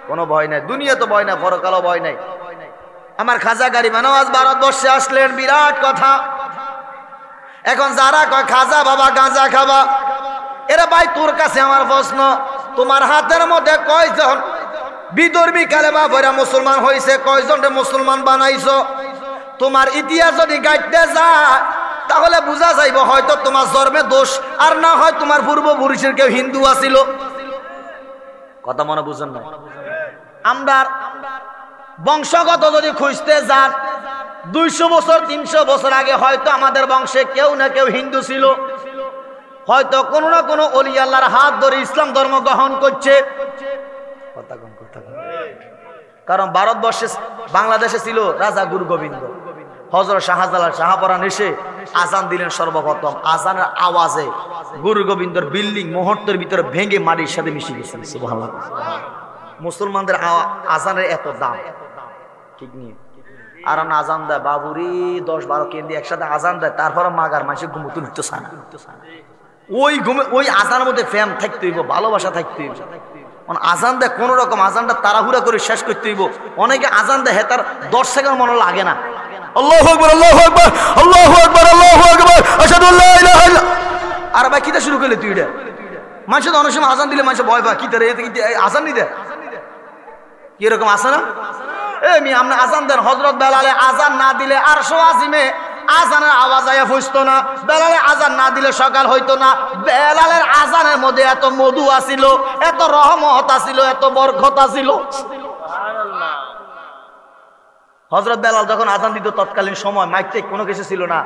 A: কোনো ভয় নাই। দুনিয়া তো ভয় নাই, পরকালও ভয় নাই। আমার খাজা গরিবে নামাজ ভারতবর্ষে আসলেন, বিরাট কথা। এখন যারা কয় খাজা বাবা গাঁজা খাবা, এরা ভাই তোর কাছে আমার প্রশ্ন, তোমার হাতের মধ্যে কয়জন বিধর্মী কালেমা পড়া মুসলমান হয়েছে? কয়জনকে মুসলমান বানাইছো? তোমার ইতিহাস যদি গাইতে যায় তাহলে বোঝা যাইব হয়তো তোমার জন্মে দোষ, আর না হয় তোমার পূর্বপুরুষের কেউ হিন্দু আছিল। কথা মনে বুঝেন না? আমরা বংশগত যদি খুঁজতে যান, 200 বছর 300 বছর আগে হয়তো আমাদের বংশে কেউ না কেউ হিন্দু ছিল, হয়তো কোনো না কোনো ওলি আল্লাহর হাত ধরে ইসলাম ধর্ম গ্রহণ করছে। কারণ ভারতবর্ষে, বাংলাদেশে ছিল রাজা গুরু গোবিন্দ, হযরত শাহজালাল শাহপরান এসে আজান দিলেন সর্বপ্রথম। আজানের আওয়াজে গুরু গোবিন্দর বিল্ডিং মুহূর্তের ভিতরে ভেঙে মাটির সাথে মিশে গেছে। সুবহানাল্লাহ। মুসলমানদের আজানের এত দাম, ঠিক নেই? আর আজান দেয় বাবুরি 10-12 কেন্দ্রে একসাথে আজান দেয়, তারপরে মাগার মানুষের ঘুমতে উঠতে চায় না। ওই ঘুমে ওই আজানের মধ্যে ফ্যাম থাকতে হইব, ভালোবাসা থাকতে হইব। আজান দেয় কোন রকম, আজানটা তাড়াহুড়া করে শেষ করতে হইব। অনেকে আজান দেয়, হ্যাঁ তার 10 সেকেন্ড মনে লাগে না। আল্লাহু আকবার, আল্লাহু আকবার, আল্লাহু আকবার, আল্লাহু আকবার, আশহাদু আল্লা ইলাহা ইল্লাল্লাহ। আর ভাই কিটা শুরু করলে তুই? এটা মানুষ তো অনেক সময় আজান দিলে মানুষ ভয় পায়, কি তার আজান নিতে কি এরকম আছে না? আমি আপনি আজান দেন। হযরত বেলালে আজান না দিলে আরশ আজিমে আজানের আওয়াজ আয়া ফুসতো না। বেলালে আজান না দিলে সকাল হইতো না। বেলালের আজানের মধ্যে এত মধু আছিল, এত রহমত আছিল, এত বরকত আছিল। সুবহানাল্লাহ। হযরত বেলাল যখন আজান দিত তৎকালীন সময় মাইক টেক কোনো কিছু ছিল না,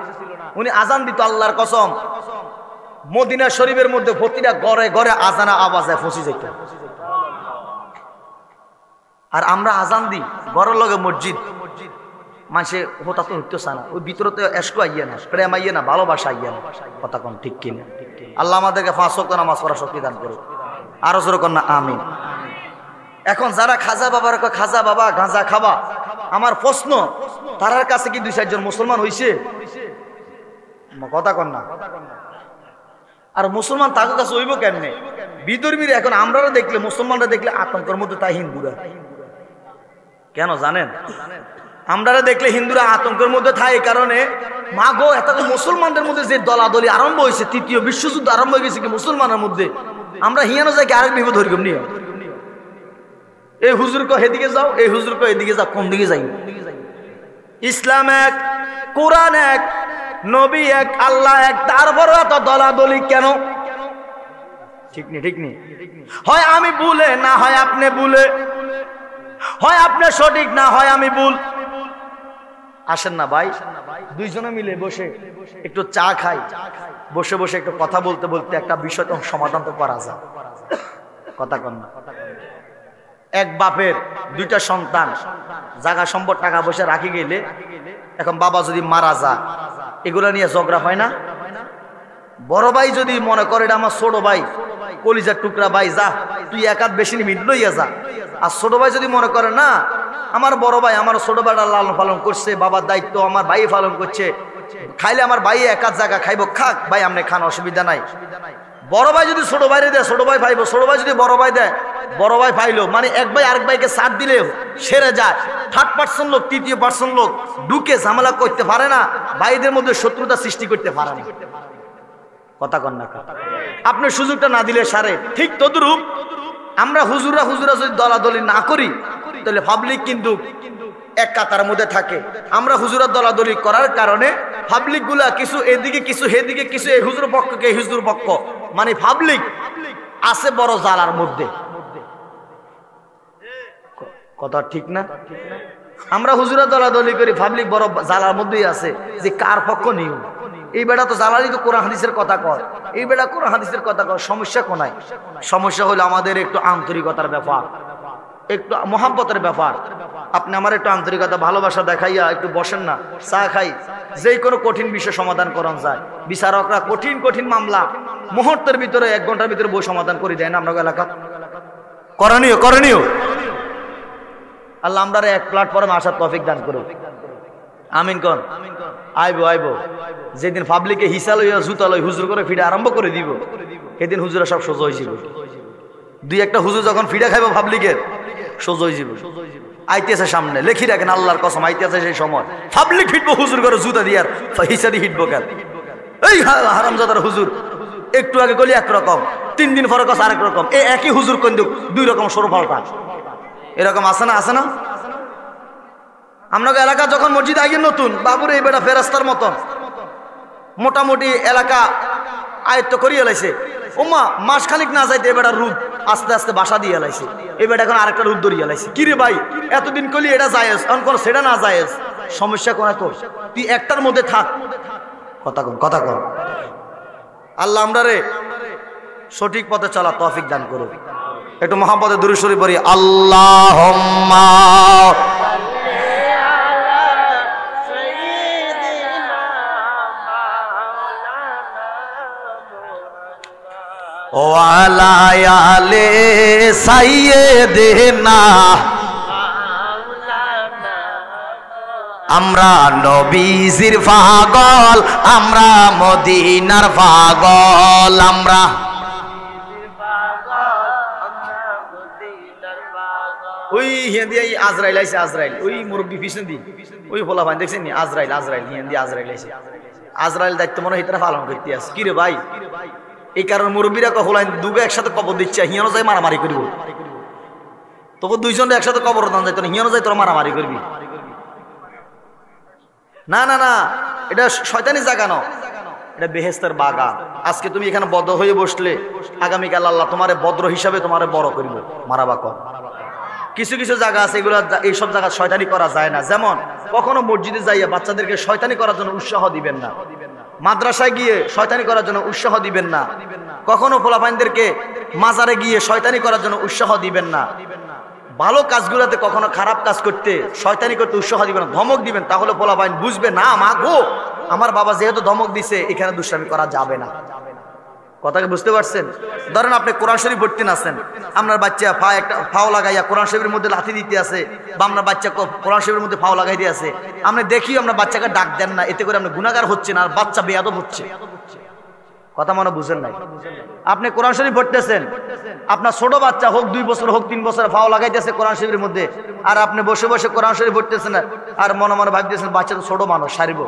A: উনি আজান দিত আল্লাহর কসম মদিনা শরীফের মধ্যে প্রতিটা ঘরে ঘরে আজানের আওয়াজে ফসি যেত। আর আমরা আজান দিই ঘরের লগে মসজিদ, মানুষে হতা তো হইতো না, ওই ভিতরে তো এসকো আইয়া না, প্রেম আইয়া না, ভালোবাসা আইয়া না। কথা কোন ঠিক কিনা? আল্লাহ আমাদেরকে 5 ওয়াক্ত নামাজ পড়ার শক্তি দান করুক। আরো জোরে কোন না আমিন। এখন যারা খাজা বাবার খাজা বাবা গাঁজা খাবা, আমার প্রশ্ন তারার কাছে কি 2-4 জন মুসলমান হইছে? কথা কন না। আর মুসলমান তার কাছে হইব কেমনে? বিধর্মীর এখন আমরা দেখলে, মুসলমানরা দেখলে আতঙ্কের মধ্যে তাই হিন্দুরা কেন জানেন? আমরা দেখলে হিন্দুরা আতঙ্কের মধ্যে থাকে এই কারণে, মাগো এত মুসলমানদের মধ্যে যে দলাদলি আরম্ভ হয়েছে, 3য় বিশ্বযুদ্ধ আরম্ভ হয়ে গেছে কি মুসলমানের মধ্যে, আমরা হিয়ানো যাই কি আরেক বিপদ ধরিকম নিয়ে, এই হুজুর কো এদিকে যাও, এই হুজুর কো এদিকে যাও, কোন দিকে যাই? ইসলাম এক, কোরআন এক, নবী এক, আল্লাহ এক, তারপর এত দলাদলি কেন? ঠিক নেই, ঠিক নেই। হয় আমি ভুলে, না হয় আপনি ভুলে, হয় আপনি সঠিক, না হয় আমি ভুল। আসেন না ভাই, দুইজনে মিলে বসে একটু চা খাই, বসে বসে একটু কথা বলতে বলতে একটা বিষয় তো সমাধান তো করা যায়। কথা কন না। এক বাপের 2টা সন্তান, জায়গা সম্পদ টাকা পয়সা রাখি গেলে, এখন বাবা যদি মারা যায়, এগুলা নিয়ে ঝগড়া হয় না? বড় ভাই যদি মনে করে এটা আমার ছোট ভাই, কলিজার টুকরা ভাই, যা তুই এক হাত বেশি নিবি, লইয়া যা। আর ছোট ভাই যদি মনে করে না, আমার বড় ভাই আমার ছোট ভাইটা লালন পালন করছে, বাবার দায়িত্ব আমার ভাই পালন করছে, খাইলে আমার ভাই এক হাত জায়গা খাইব, খাক ভাই, আপনি খান, অসুবিধা নাই। বড় ভাই যদি ছোট ভাইরে দেয়, ছোট ভাই পাইব, ছোট ভাই যদি বড় ভাই দেয়, বড় ভাই পাইলো, মানে এক ভাই আরেক ভাইকে সাথ দিলে সেরে যায়। 3rd পার্সন লোক, 3য় পার্সন লোক ঢুকে ঝামেলা করতে পারে না, ভাইদের মধ্যে শত্রুতা সৃষ্টি করতে পারে না। কথা কন না। আপনি সুযোগটা না দিলে সারে। ঠিক তদ্রূপ আমরা হুজুরা যদি দলাদলি না করি, তাহলে পাবলিক কিন্তু এক কাতার মধ্যে থাকে। আমরা হুজুরা দলাদলি করার কারণে পাবলিক গুলা কিছু এদিকে, কিছু হেদিকে, কিছু এই হুজুর পক্ষ, কে হুজুর পক্ষ, মানে পাবলিক আছে বড় জালার মধ্যে। কথা ঠিক না? আমরা হুজুরা দলাদলি করি, পাবলিক বড় জালার মধ্যেই আছে যে কার পক্ষ নিও। এই বেটা তো জালালি তো কোরআন হাদিসের কথা কর, এই বেটা কোরআন হাদিসের কথা কর। সমস্যা কোনায়? সমস্যা হলো আমাদের একটু আন্তরিকতার ব্যাপার, একটু মহাব্বতের ব্যাপার। আপনি আমার একটু আন্তরিকতা ভালোবাসা দেখাইয়া একটু বসেন না, চা খাই, যেই কোনো কঠিন বিষয় সমাধান করান যায়। বিচারকরা কঠিন কঠিন মামলা মুহূর্তের ভিতরে 1 ঘন্টার ভিতরে বই সমাধান করে দেয় না আপনার এলাকা? করণীয় করণীয়। আল্লাহ আমরা এক প্ল্যাটফর্মে আসার তৌফিক দান করুন। আমিন কোন? আইবো আইবো। যেদিন পাবলিকে হিসা লইয়া জুতা লই হুজুর করে ফিডা আরম্ভ করে দিব, সেদিন হুজুরা সব সোজা হয়ে যাবে। 2-1টা হুজুর যখন ফিডা খাইব পাবলিকের, সোজা হয়ে যাবে। আইতেছে সামনে, লেখি রাখেন আল্লাহর কসম, আইতেছে সেই সময় পাবলিক ফিটবো হুজুর করে জুতা দিয়ার, হিসা দিয়ে হিটবো কেন? এই হারামজাদার হুজুর একটু আগে গলি একরকম, 3 দিন পরে কস আরেক রকম। এই একই হুজুর কিন্তু 2 রকম সরু পাল্টা। এরকম আছে না? আছে না? আপনাকে এলাকা যখন মসজিদ আগে নতুন, বাবুরে এই বেটা ফেরাস্তার মতন মোটামুটি এলাকা আয়ত্ত করিয়ে লাইছে। ওমা মাসখানিক না যাইতে এবার রূপ আস্তে আস্তে বাসা দিয়ে লাইছে। এবার এখন আরেকটা রূপ ধরিয়ে লাইছে। কি রে ভাই, এতদিন করলি এটা জায়েজ, এখন সেটা না জায়েজ। সমস্যা কোথায় তোর? তুই একটার মধ্যে থাক। কথা কর, কথা কর। আল্লাহ আমরা রে সঠিক পথে চলা তৌফিক দান করুন। একটু মহাব্বতে দুরূদ শরীফ পড়ি। আল্লাহুম্মা ওয়ালা আলে সাইয়্যিদিনা, আমরা নবীজির পাগল, আমরা মদিনার পাগল, আমরা ওই হিন্দি আজরাইল আইছে, আজরাইল ওই মুরব্বী পিছন দি ওই ফোলা ভাই দেখছেন নি, আজরাইল আজরাইল হিন্দি আজরাইল আইছে। আজরাইল দায়িত্ব মনে হয় এটা পালন করতে আছে। কি রে ভাই, এই কারণে মুরব্বীরা কখলাইন দুগে একসাথে কবর দিচ্ছে, হিয়ানো যাই মারামারি করিব। তোকে দুইজন একসাথে কবরস্থান যাইতো না, হিয়ানো যাই তোরা মারামারি করবি। না না না, এটা শয়তানি জায়গা না, এটা বেহেস্তের বাগান। আজকে তুমি এখানে বদ্ধ হয়ে বসলে আগামীকাল আল্লাহ তোমারে বদ্র হিসাবে তোমারে বড় করবে। মারাবা কর। কিছু কিছু জায়গা আছে এগুলো, এইসব জায়গা শয়তানি করা যায় না। যেমন কখনো মসজিদে যাইয়া বাচ্চাদেরকে শয়তানি করার জন্য উৎসাহ দিবেন না, মাদ্রাসায় গিয়ে শয়তানি করার জন্য উৎসাহ দিবেন না, কখনো পোলাপাইনদেরকে মাজারে গিয়ে শয়তানি করার জন্য উৎসাহ দিবেন না। ভালো কাজগুলোতে কখনো খারাপ কাজ করতে শয়তানি করতে উৎসাহ দিবেন না, ধমক দিবেন। তাহলে পোলাপাইন বুঝবে না, মা গো আমার বাবা যেহেতু ধমক দিছে এখানে দুষ্টামি করা যাবে না। কথাকে বুঝতে পারছেন? ধরেন আপনি কোরআন শরীফ পড়তে আছেন, আপনার বাচ্চা ফাও লাগাইয়া কোরআন শরীফের মধ্যে লাথি দিতে আছে, বা আপনার বাচ্চা কোরআন শরীফের মধ্যে ফাও লাগাই দিয়ে আছে, আপনি দেখি আপনার বাচ্চাকে ডাক দেন না, এতে করে আপনি গুনাহগার হচ্ছেন আর বাচ্চা বেয়াদব হচ্ছে। কথা মনে বুঝেন নাই? আপনি কোরআন শরীফ পড়তেছেন, আপনার ছোট বাচ্চা হোক 2 বছর হোক 3 বছর ফাও লাগাইতেছে কোরআন শরীফের মধ্যে, আর আপনি বসে বসে কোরআন শরীফ পড়তেছেন আর মনে মনে ভাবতেছেন বাচ্চা তো ছোট মানুষ, সারিব।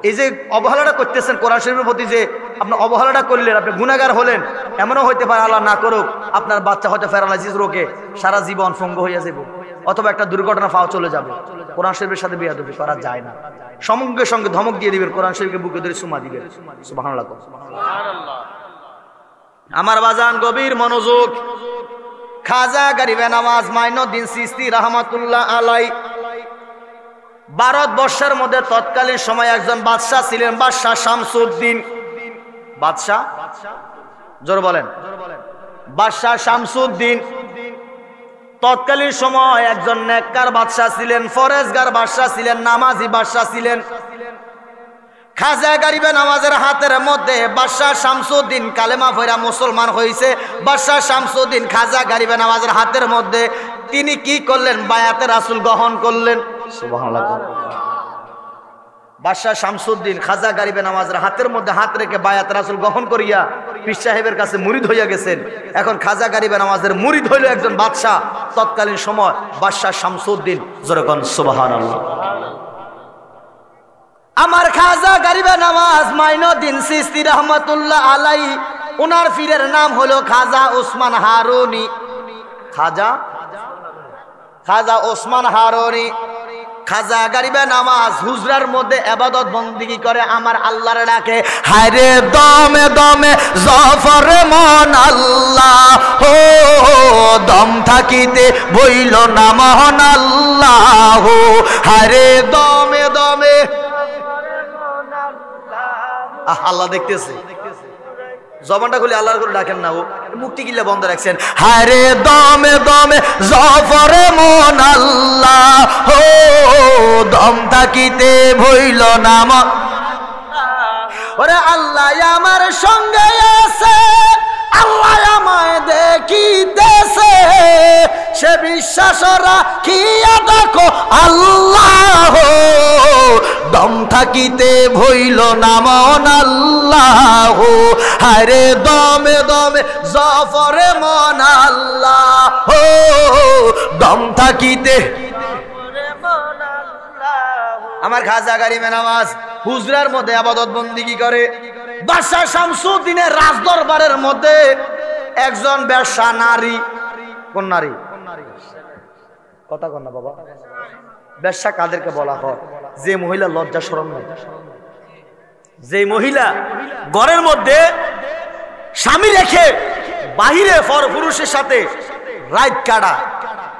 A: এই যে অবহেলাটা করতেছেন কোরআন শরীফের প্রতি, যে আপনি অবহেলাটা করলেন, আপনি গুনাহগার হলেন। এমনও হইতে পারে আল্লাহ না করুক আপনার বাচ্চা হয়তো প্যারালাইসিস রোগে সারা জীবন পঙ্গু হইয়া যাবে, অথবা একটা দুর্ঘটনা ফাও চলে যাবে। কোরআন শরীফের সাথে বেয়াদবি করা যায় না। সঙ্গে সঙ্গে ধমক দিয়ে দিবেন, কোরআন শরীফকে বুকে ধরে চুমা দিবেন। সুবহানাল্লাহ। আমার বাজান গভীর মনোযোগ। খাজা গরিবে নওয়াজ মাইনুদ্দিন চিশতি রাহমাতুল্লাহ আলাই ভারতবর্ষের মধ্যে তৎকালীন সময় একজন বাদশাহ ছিলেন, বাদশাহ শামসুদ্দিন। বাদশাহ, জোর বলেন, বাদশাহ শামসুদ্দিন তৎকালীন সময় একজন নেককার বাদশাহ ছিলেন, ফরেজগার বাদশাহ ছিলেন, নামাজি বাদশাহ ছিলেন। খাজা গরিবে নওয়াজের হাতের মধ্যে বাদশাহ শামসুদ্দিন কালেমা পড়া মুসলমান হয়েছে। বাদশাহ শামসুদ্দিন খাজা গরিবে নওয়াজের হাতের মধ্যে তিনি কি করলেন? বায়াতে রাসূল গ্রহণ করলেন। সুবহানাল্লাহ। বাদশাহ শামসুদ্দিন খাজা গরিবে নওয়াজের হাতের মধ্যে হাত রেখে বায়াতে রাসূল গ্রহণ করিয়া পীর সাহেবের কাছে মুরিদ হইয়া গেছেন। এখন খাজা গরিবে নওয়াজের মুরিদ হইল একজন বাদশাহ তৎকালীন সময়, বাদশাহ শামসুদ্দিন। যেরকম সুবহানাল্লাহ। আমার খাজা গরিবে নওয়াজ মাইনুদ্দিন চিশতি রাহমাতুল্লাহ আলাই, ওনার পীরের নাম হলো খাজা ওসমান হারুনি। খাজা ওসমান হারুনি। খাজা গরিবে নওয়াজ হুজরার মধ্যে ইবাদত বন্দেগী করে, আমার আল্লাহর ডাকে, হায়রে দমে দমে জফর মন আল্লাহ, ও দম থাকিতে বইল না মহান আল্লাহ, হায়রে দমে দমে। আল্লাহ দেখতেছে, জবানটা খুলে আল্লাহর করে ডাকেন না, ও মুক্তি কিল্লা বন্ধ রাখছেন। হায়রে দমে দমে জফরে মন আল্লাহ, ও দম থাকিতে ভইল নাম। ওরে আল্লাহ আমার সঙ্গে আছে, আল্লাহ আমায় দেখিতেছে, সে বিশ্বাস রাখিয়া দেখো আল্লাহ, দম থাকিতে ভইল নাম আল্লাহ, হায়রে দমে দমে জফরে মন আল্লাহ, দম থাকিতে। আমার খাজা গরিবে নওয়াজ হুজরার মধ্যে ইবাদত বন্দেগী করে। বাদশাহ শামসুদ্দিনের রাজদরবারের মধ্যে একজন বেশ্যা নারী। কোন নারী? কথা কন না বাবা। বেশ্যা কাদেরকে বলা হয়? যে মহিলা লজ্জা শরম নাই, যে মহিলা ঘরের মধ্যে স্বামী রেখে বাহিরে পরপুরুষের সাথে রাত কাটা,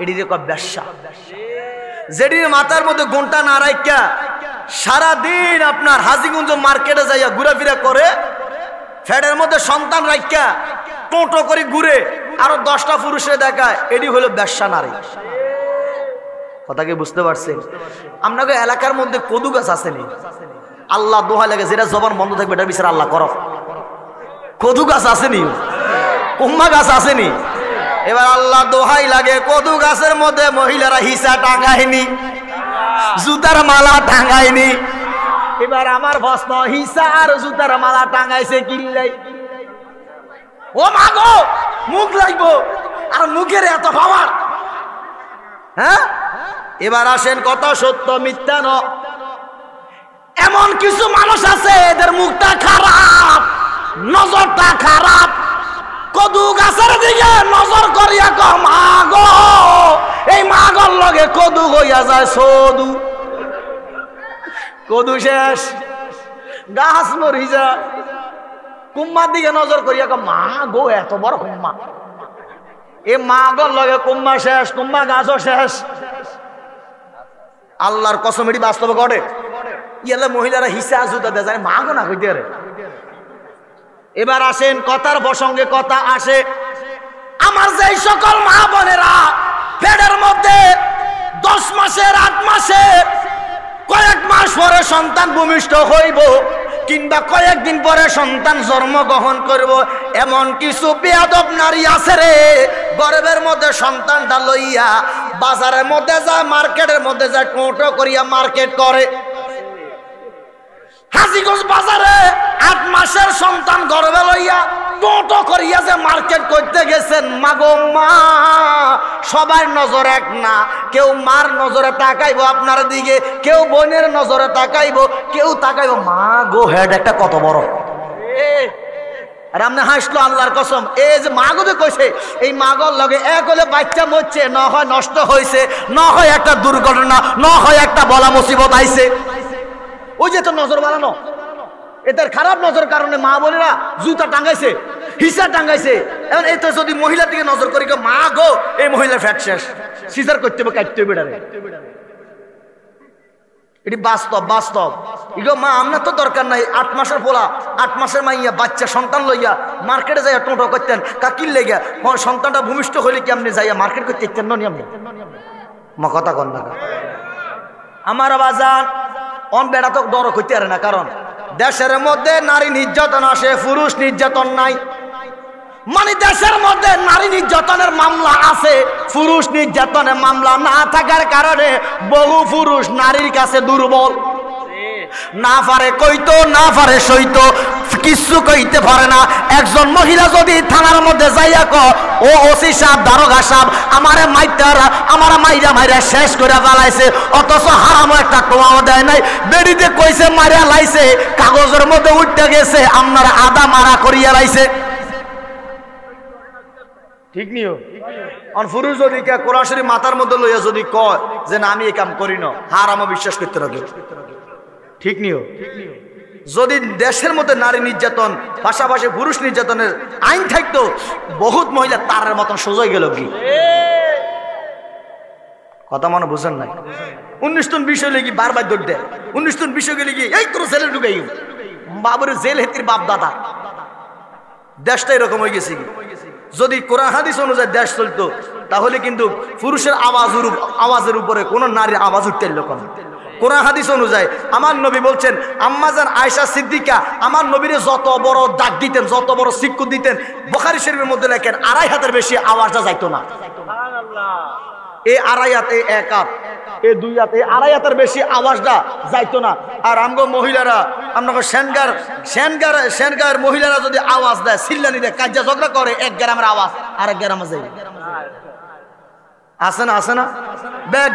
A: এটিকে কয় বেশ্যা। যেটির মাথার মধ্যে ঘন্টা না রাখা সারাদিন আপনার হাজিগঞ্জ মার্কেটে যাইয়া ঘুরাফিরা করে, ফ্যাটের মধ্যে সন্তান রাখা টোটো করে ঘুরে আরো 10টা পুরুষের দেখায়, এটি হলো বেশ্যা নারী। কথা কি বুঝতে পারছেন? আপনাকে এলাকার মধ্যে কদু গাছ আসেনি? আল্লাহ দোহা লাগে, যেটা জবান বন্ধ থাকবে এটার বিচার আল্লাহ করো। কদু গাছ আসেনি? কুম্মা গাছ আসেনি? এবার আল্লাহ দোহাই লাগে, কদু গাছের মধ্যে মহিলারা হিসা টাঙায়নি, জুতার মালা টাঙায়নি। এবার আমার প্রশ্ন, হিসা আর জুতার মালা টাঙাইছে কিল্লাই? ও মাগো, মুখ লাগবো, আর মুখের এত পাওয়ার। হ্যাঁ, এবার আসেন, কত সত্য মিথ্যা ন। এমন কিছু মানুষ আছে এদের মুখটা খারাপ, নজরটা খারাপ, কদু গাছের দিকে নজর করিয়া কম আগো এই মাগর লগে কদু হইয়া যায় সদু, কদু শেষ, গাছ মরি যায়। কুম্মার দিকে নজর করিয়া মা গো এত বড় কুম্মা, এ মাগর লগে কুম্মা শেষ, কুম্মা গাছও শেষ। আল্লাহর কসম এটি বাস্তবে ঘটে। ইয়ালে মহিলারা হিসা জুতা দেয় জানে মাগো না কইতে রে। এবার আসেন কথার প্রসঙ্গে কথা আসে, আমার যে সকল মা বোনেরা পেটের মধ্যে 10 মাসের 8 মাসের কয়েক মাস পরে সন্তান ভূমিষ্ঠ হইব কিংবা কয়েকদিন পরে সন্তান জন্মগ্রহণ করব, এমন কিছু বেয়াদব নারী আছে রে, গর্ভের মধ্যে সন্তানটা লইয়া বাজারের মধ্যে যায়, মার্কেটের মধ্যে যায়, টোটো করিয়া মার্কেট করে। হাজীগঞ্জ বাজারে 8 মাসের সন্তান গর্ভে লইয়া টোটো করিয়া যে মার্কেট করতে গেছেন, মাগো মা সবার নজর এক না, কেউ মার নজরে তাকাইবো আপনার দিকে, কেউ বোনের নজরে তাকাইবো, কেউ তাকাইবো মা গো হেড একটা কত বড়। আর আপনি হাসলো আল্লাহর কসম, এই যে মাগো যে কইছে, এই মাগর লগে এক হলে বাচ্চা মরছে, না হয় নষ্ট হয়েছে, না হয় একটা দুর্ঘটনা, না হয় একটা বলা মুসিবত আইছে। ওই যে তো নজর বাড়ানো, এদের খারাপ নজর কারণে মা বোনেরা জুতা টাঙ্গাইছে, হিসা টাঙ্গাইছে। এখন এই তো যদি মহিলার দিকে নজর করি মা গো এই মহিলার ফ্যাট শেষ, সিজার করতে হবে, কাটতে হবে, এটি বাস্তব। বাস্তব ইগো মা আপনার তো দরকার নাই, 8 মাসের পোলা, 8 মাসের মাইয়া বাচ্চা সন্তান লইয়া মার্কেটে যাইয়া টোটো করতেন, কাকির লেগে সন্তানটা ভূমিষ্ঠ হইলে কি আপনি যাইয়া মার্কেট করতে ইচ্ছেন নি আপনি? মা কথা কন না আমার বাজান অন বেড়া তো দর করতে পারে না, কারণ দেশের মধ্যে নারী নির্যাতন আসে, পুরুষ নির্যাতন নাই। মানে দেশের মধ্যে নারী নির্যাতনের মামলা আছে, পুরুষ নির্যাতনের মামলা না থাকার কারণে বহু পুরুষ নারীর কাছে দুর্বল, না পারে কইতো, না পারে সইতো, কিছু কইতে পারে না। একজন মহিলা যদি থানার মধ্যে যাইয়া ও ওসি সাহেব, দারোগা সাহেব আমারে মাইতারা, আমার মাইরা মাইরা শেষ করে ফেলাইছে, অথচ হারামও একটা টোয়াও দেয় নাই, বেড়িতে কইছে মারিয়া লাইছে, কাগজের মধ্যে উঠতে গেছে আপনার আদা মারা করিয়া লাইছে। ঠিক নিও অন পুরুষ যদি কোরআন শরীফ মাথার মধ্যে লইয়া যদি কয় যে না আমি এই কাম করি না, হারামও বিশ্বাস করতে রাখে। ঠিক নিও যদি দেশের মধ্যে নারী নির্যাতন পাশাপাশি পুরুষ নির্যাতনের আইন থাকতো, বহুত মহিলা তারের মতন সোজা গেল। কি কথা মনে বুঝেন নাই? 19 জন বিষয় লেগে বারবার দৌড় দেয়, 19 জন বিষয় গেলে গিয়ে এই তোর ছেলে ঢুকাই বাবুর জেল হেতির বাপ দাদা। দেশটা এরকম হয়ে গেছে। যদি কোরআন হাদিস অনুযায়ী দেশ চলতো তাহলে কিন্তু পুরুষের আওয়াজের উপরে কোন নারীর আওয়াজ উঠতে এলো কেন? কোরআন হাদিস অনুযায়ী আমার নবী বলছেন, আম্মাজান আয়েশা সিদ্দিকা আমার নবীরে যত বড় ডাক দিতেন, যত বড় শিক্ষা দিতেন, বুখারী শরীফের মধ্যে লেখেন 2.5 হাতের বেশি আওয়াজটা যাইতো না। এই 2.5 হাত, এই 1 হাত, এই 2 হাত, এই 2.5 হাতের বেশি আওয়াজটা যাইতো না। আর আমগো মহিলারা, আপনাকে সেনগার মহিলারা যদি আওয়াজ দেয়, চিল্লানি দেয়, কাজা ঝগড়া করে, 1 গ্রামের আওয়াজ আরেক গ্রামে যায়। আছে না? আছে না?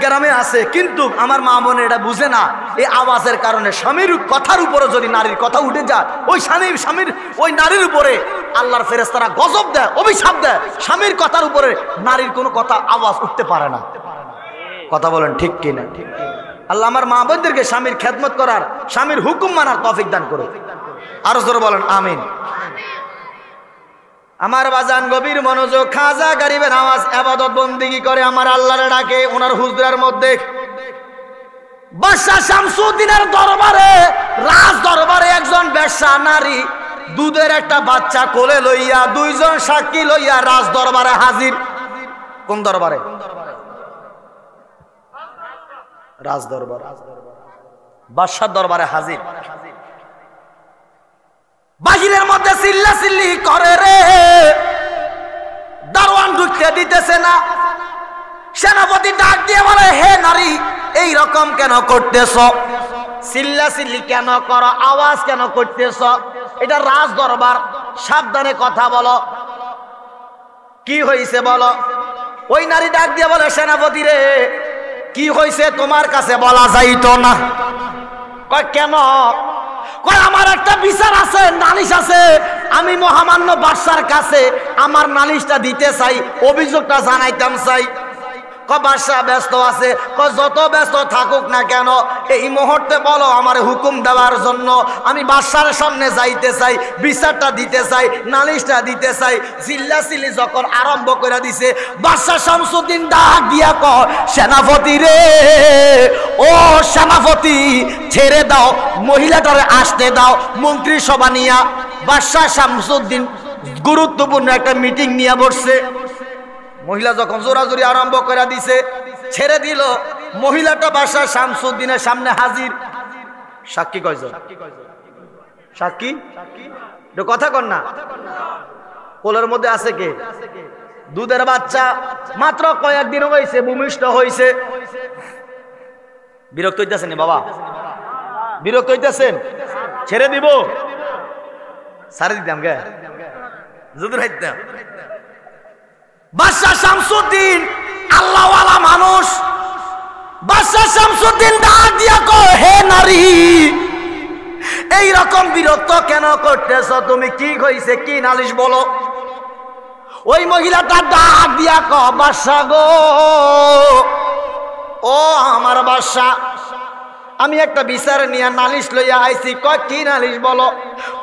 A: গ্রামে আছে। কিন্তু আমার মা বোন এটা বুঝে না, এই আওয়াজের কারণে স্বামীর কথার উপরে যদি নারীর কথা উঠে যায়, ওই স্বামীর ওই নারীর উপরে আল্লাহর ফেরেশতারা গজব দেয়, অভিশাপ দেয়। স্বামীর কথার উপরে নারীর কোনো কথা আওয়াজ উঠতে পারে না। কথা বলেন ঠিক কিনা? আল্লাহ আমার মা বোনদেরকে স্বামীর খেদমত করার, স্বামীর হুকুম মানার তৌফিক দান করো। আরো জোরে বলেন আমিন। আমার বাজান গভীর মনোযোগ, খাজা গরিবের আওয়াজ ইবাদত বন্দেগী করে, আমার আল্লাহর ডাকে ওনার হুজরার মধ্যে। বাদশা শামসুদ্দিনের দরবারে, রাজ দরবারে একজন বেশ্যা নারী দুধের একটা বাচ্চা কোলে লইয়া 2 জন সাক্ষী লইয়া রাজ দরবারে হাজির। কোন দরবারে? রাজ দরবার, বাদশার দরবারে হাজির। বাহিরের মধ্যে চিল্লা চিল্লি করে রে, দারোয়ান ঢুকতে দিতেছে না। সেনাপতি ডাক দিয়ে বলে, হে নারী এই রকম কেন করতেছ? চিল্লা চিল্লি কেন করো? আওয়াজ কেন করতেছ? এটা রাজ দরবার, সাবধানে কথা বলো। কি হয়েছে বলো? ওই নারী ডাক দিয়ে বলে, সেনাপতি রে কি হয়েছে তোমার কাছে বলা যাইতো না? কয় কেন? কয় আমার একটা বিচার আছে, নালিশ আছে, আমি মহামান্য বাদশার কাছে আমার নালিশটা দিতে চাই, অভিযোগটা জানাইতাম চাই। বাদশাহ ব্যস্ত আছে। যত ব্যস্ত থাকুক না কেন, এই মুহূর্তে বলো আমার হুকুম দেওয়ার জন্য। আমি বাদশার সামনে যাইতে চাই, বিচারটা দিতে চাই, নালিশটা দিতে চাই। চিল্লাচিল্লি যখন আরম্ভ করে দিছে, বাদশাহ শামসুদ্দিন ডাক দিয়া কয়, সেনাপতি রে, ও সেনাপতি, ছেড়ে দাও, মহিলাটারে আসতে দাও। মন্ত্রিসভা নিয়া বাদশাহ শামসুদ্দিন গুরুত্বপূর্ণ একটা মিটিং নিয়ে বসছে। মহিলা যখন জোরাজুরি আরম্ভ করে দিছে, ছেড়ে দিল। মহিলাটা বাদশাহ শামসুদ্দিনের সামনে হাজির। সাক্ষী কয়জন? সাক্ষী কথা কন না। কোলের মধ্যে আছে কে? দুধের বাচ্চা, মাত্র কয়েকদিন হয়েছে, ভূমিষ্ঠ হয়েছে। বিরক্ত হইতেছেন বাবা? বিরক্ত হইতেছেন? ছেড়ে দিব? সারে দিতাম গে, যদি রাইতাম। বাদশাহ শামসুদ্দিন আল্লাহওয়ালা মানুষ। বাদশাহ শামসুদ্দিন ডাক দিয়া কয়, হে নারী, এই রকম বিরক্ত কেন করতেছ তুমি? কি হইছে? কি নালিশ বলো। ওই মহিলাটা ডাক দিয়া কয়, বাদশাহ গো, ও আমার বাদশাহ, আমি একটা বিচার নিয়ে নালিশ লইয়া আইছি। কয় কি নালিশ বলো?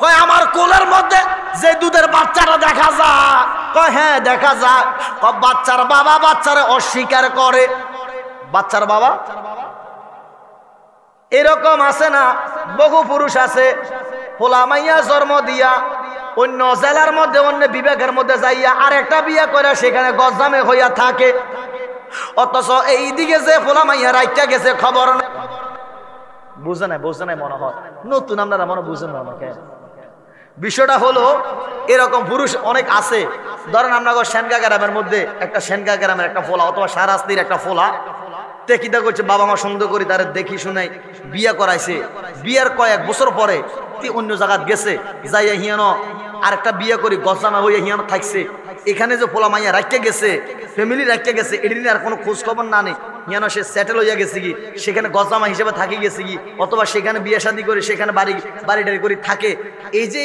A: কয় আমার কোলের মধ্যে যে দুধের বাচ্চাটা দেখা যায়। কয় হ্যাঁ দেখা যায়। কয় বাচ্চার বাবা বাচ্চারে অস্বীকার করে। বাচ্চার বাবা এরকম আছে না, বহু পুরুষ আছে, পোলা মাইয়া জন্ম দিয়া অন্য জেলার মধ্যে, অন্য বিভাগের মধ্যে যাইয়া আর একটা বিয়ে করে সেখানে গজদামে হইয়া থাকে। অথচ এই দিকে যে পোলা মাইয়া রাইটা গেছে খবর না। বুঝে নাই, বুঝে নাই মনে হয়, নতুন আপনারা মনে বুঝেন না। আমাকে বিষয়টা হলো এরকম পুরুষ অনেক আছে। ধরেন আপনার সেনগা গ্রামের মধ্যে একটা সেনগা গ্রামের একটা ফোলা অথবা সারাস্তির একটা ফোলা তেকিদা করছে, বাবা মা সুন্দর করে তারা দেখি শুনাই বিয়ে করাইছে। বিয়ার কয়েক বছর পরে অন্য জায়গায় গেছে, যাইয়া হিয়ানো আরেকটা বিয়ে করি গজামা হইয়া হিয়ানো থাকছে। এখানে যে পোলা মাইয়া রাখতে গেছে, ফ্যামিলি রাখতে গেছে, এদিন আর কোনো খোঁজ খবর না নেই। হিয়ানো সে সেটেল হইয়া গেছে কি, সেখানে গজামা হিসেবে থাকি গেছে কি, অথবা সেখানে বিয়ে শাদী করে সেখানে বাড়ি টাড়ি করে থাকে। এই যে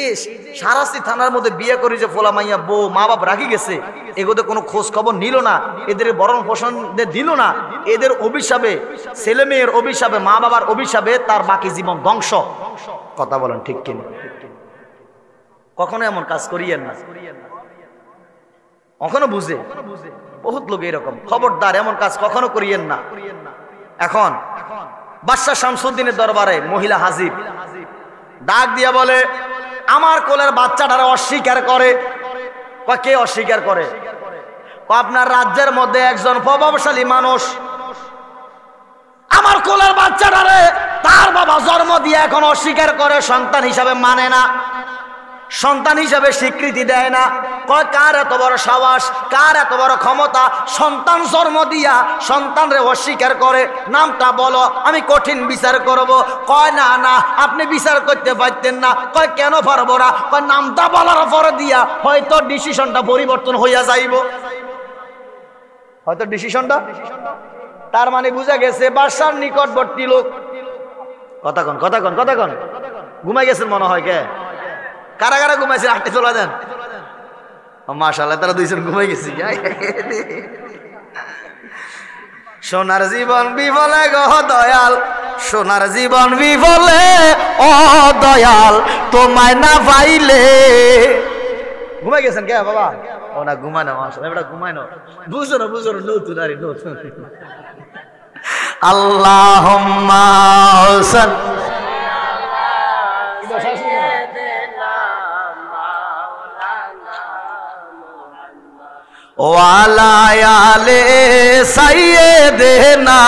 A: সারাসি থানার মধ্যে বিয়ে করে যে পোলা মাইয়া বউ মা বাপ রাখি গেছে, এগোতে কোনো খোঁজ খবর নিল না, এদের বরণ পোষণ দিল না। এদের অভিশাপে, ছেলে মেয়ের অভিশাপে, মা বাবার অভিশাপে তার বাকি জীবন ধ্বংস। কথা বলেন ঠিক কিনা? কখনো এমন কাজ করিয়েন না, কখনো বুঝে। বহুত লোক এরকম, খবরদার এমন কাজ কখনো করিয়েন না। এখন বাদশাহ শামসুদ্দিনের দরবারে মহিলা হাজির, ডাক দিয়া বলে, আমার কোলের বাচ্চাটারে অস্বীকার করে। কে অস্বীকার করে? আপনার রাজ্যের মধ্যে একজন প্রভাবশালী মানুষ আমার কোলের বাচ্চাটারে তার বাবা জন্ম দিয়ে এখন অস্বীকার করে, সন্তান হিসাবে মানে না, সন্তান হিসাবে স্বীকৃতি দেয় না। কয় কার এত বড় সাহস, কার এত বড় ক্ষমতা, সন্তান জন্ম দিয়া সন্তানরে অস্বীকার করে? নামটা বলো, আমি কঠিন বিচার করব। কয় না না, আপনি বিচার করতে পারতেন না। কয় কেন পারবো না? কয় নামটা বলার পরে দিয়া হয়তো ডিসিশনটা পরিবর্তন হইয়া যাইব। হয়তো ডিসিশনটা, তার মানে বুঝা গেছে বাদশার নিকটবর্তী লোক। কথা কন, কথা কন, কথা কন। ঘুমাই গেছেন মনে হয়। কে কারা কারা ঘুমাইছে? আটটি তোলা দেন। মাশাআল্লাহ, তারা দুইজন ঘুমাই গেছি। সোনার জীবন বিফলে গো দয়াল, সোনার জীবন বিফলে ও দয়াল, তোমায় না পাইলে। ঘুমাই গেছেন কে বাবা? ও না, ঘুমায় না। মাশাআল্লাহ, এটা ঘুমায় না। বুঝো না, বুঝো না, নতুন আরে নতুন। আল্লাহুম্মা ওয়ালা আলে সাইয়্যিদিনা।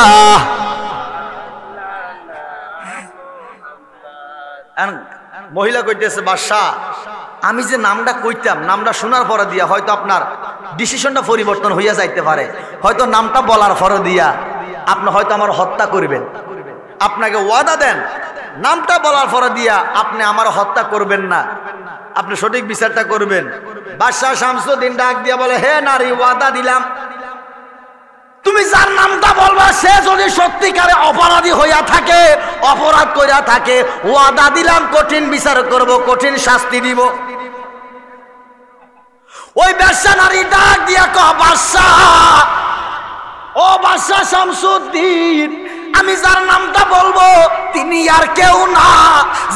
A: মহিলা কইতেছে, বাদশাহ আমি যে নামটা কইতাম, নামটা শোনার পরে দিয়া হয়তো আপনার ডিসিশনটা পরিবর্তন হইয়া যাইতে পারে। হয়তো নামটা বলার পরে দিয়া আপনি হয়তো আমার হত্যা করবেন। আপনাকে ওয়াদা দেন, নামটা বলার পরে দিয়া আপনি আমার হত্যা করবেন না, আপনি সঠিক বিচারটা করবেন। বাদশাহ শামসুদ্দিন ডাক দিয়া বলে, হে নারী, ওয়াদা দিলাম, তুমি যার নামটা বলবা সে যদি সত্যিকারে অপরাধী হইয়া থাকে, অপরাধ কইরা থাকে, ওয়াদা দিলাম কঠিন বিচার করব, কঠিন শাস্তি দিব। ওই বেশ্যা নারী ডাক দিয়া কয়, বাদশাহ ও বাদশা শামসুদ্দিন, আমি যার নামটা বলবো তিনি আর কেউ না,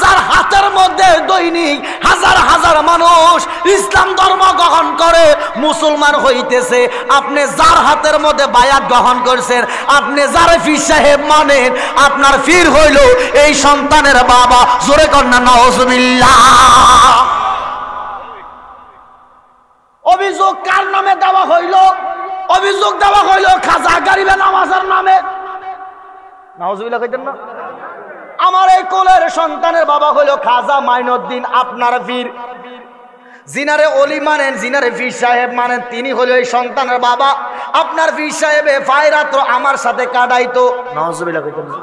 A: যার হাতের মধ্যে দৈনিক হাজার হাজার মানুষ ইসলাম ধর্ম গ্রহণ করে মুসলমান হইতেছে। আপনি যার হাতের মধ্যে বায়াত গ্রহণ করছেন, আপনি যার পীর সাহেব মানেন, আপনার পীর হইল এই সন্তানের বাবা। জোরে কন্যা নাউজুবিল্লাহ। অভিযোগ কার নামে দেওয়া হইল? অভিযোগ দেওয়া হইল খাজা গরিবে নওয়াজের নামে। নাউজুবিল্লাহ কইতেন না? আমার এই কোলের সন্তানের বাবা হইল খাজা মাইনুদ্দিন, আপনার পীর। জিনারে অলি মানেন, জিনারে পীর সাহেব মানেন, তিনি হলো এই সন্তানের বাবা। আপনার পীর সাহেবে ফায়রাত আমার সাথে কাটাইতো। নাউজুবিল্লাহ কইতেন না?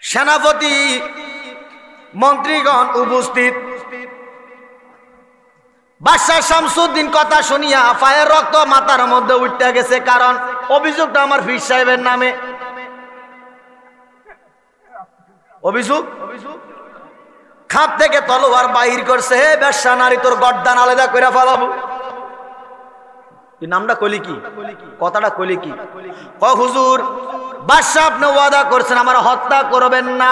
A: সেনাপতি মন্ত্রীগণ উপস্থিত। বাদশা শামসুদ্দিন কথা শুনিয়া পায়ের রক্ত মাথার মধ্যে উঠতে গেছে, কারণ অভিযোগটা আমার পীর সাহেবের নামে। অভিযোগ খাপ থেকে তলোয়ার বাহির করছে, হে বেশ্যা নারী, তোর গর্দান আলাদা করে ফেলাবো। নামটা কলি কি, কথাটা কলি কি? হুজুর, বাদশা আপনি ওয়াদা করছেন আমার হত্যা করবেন না।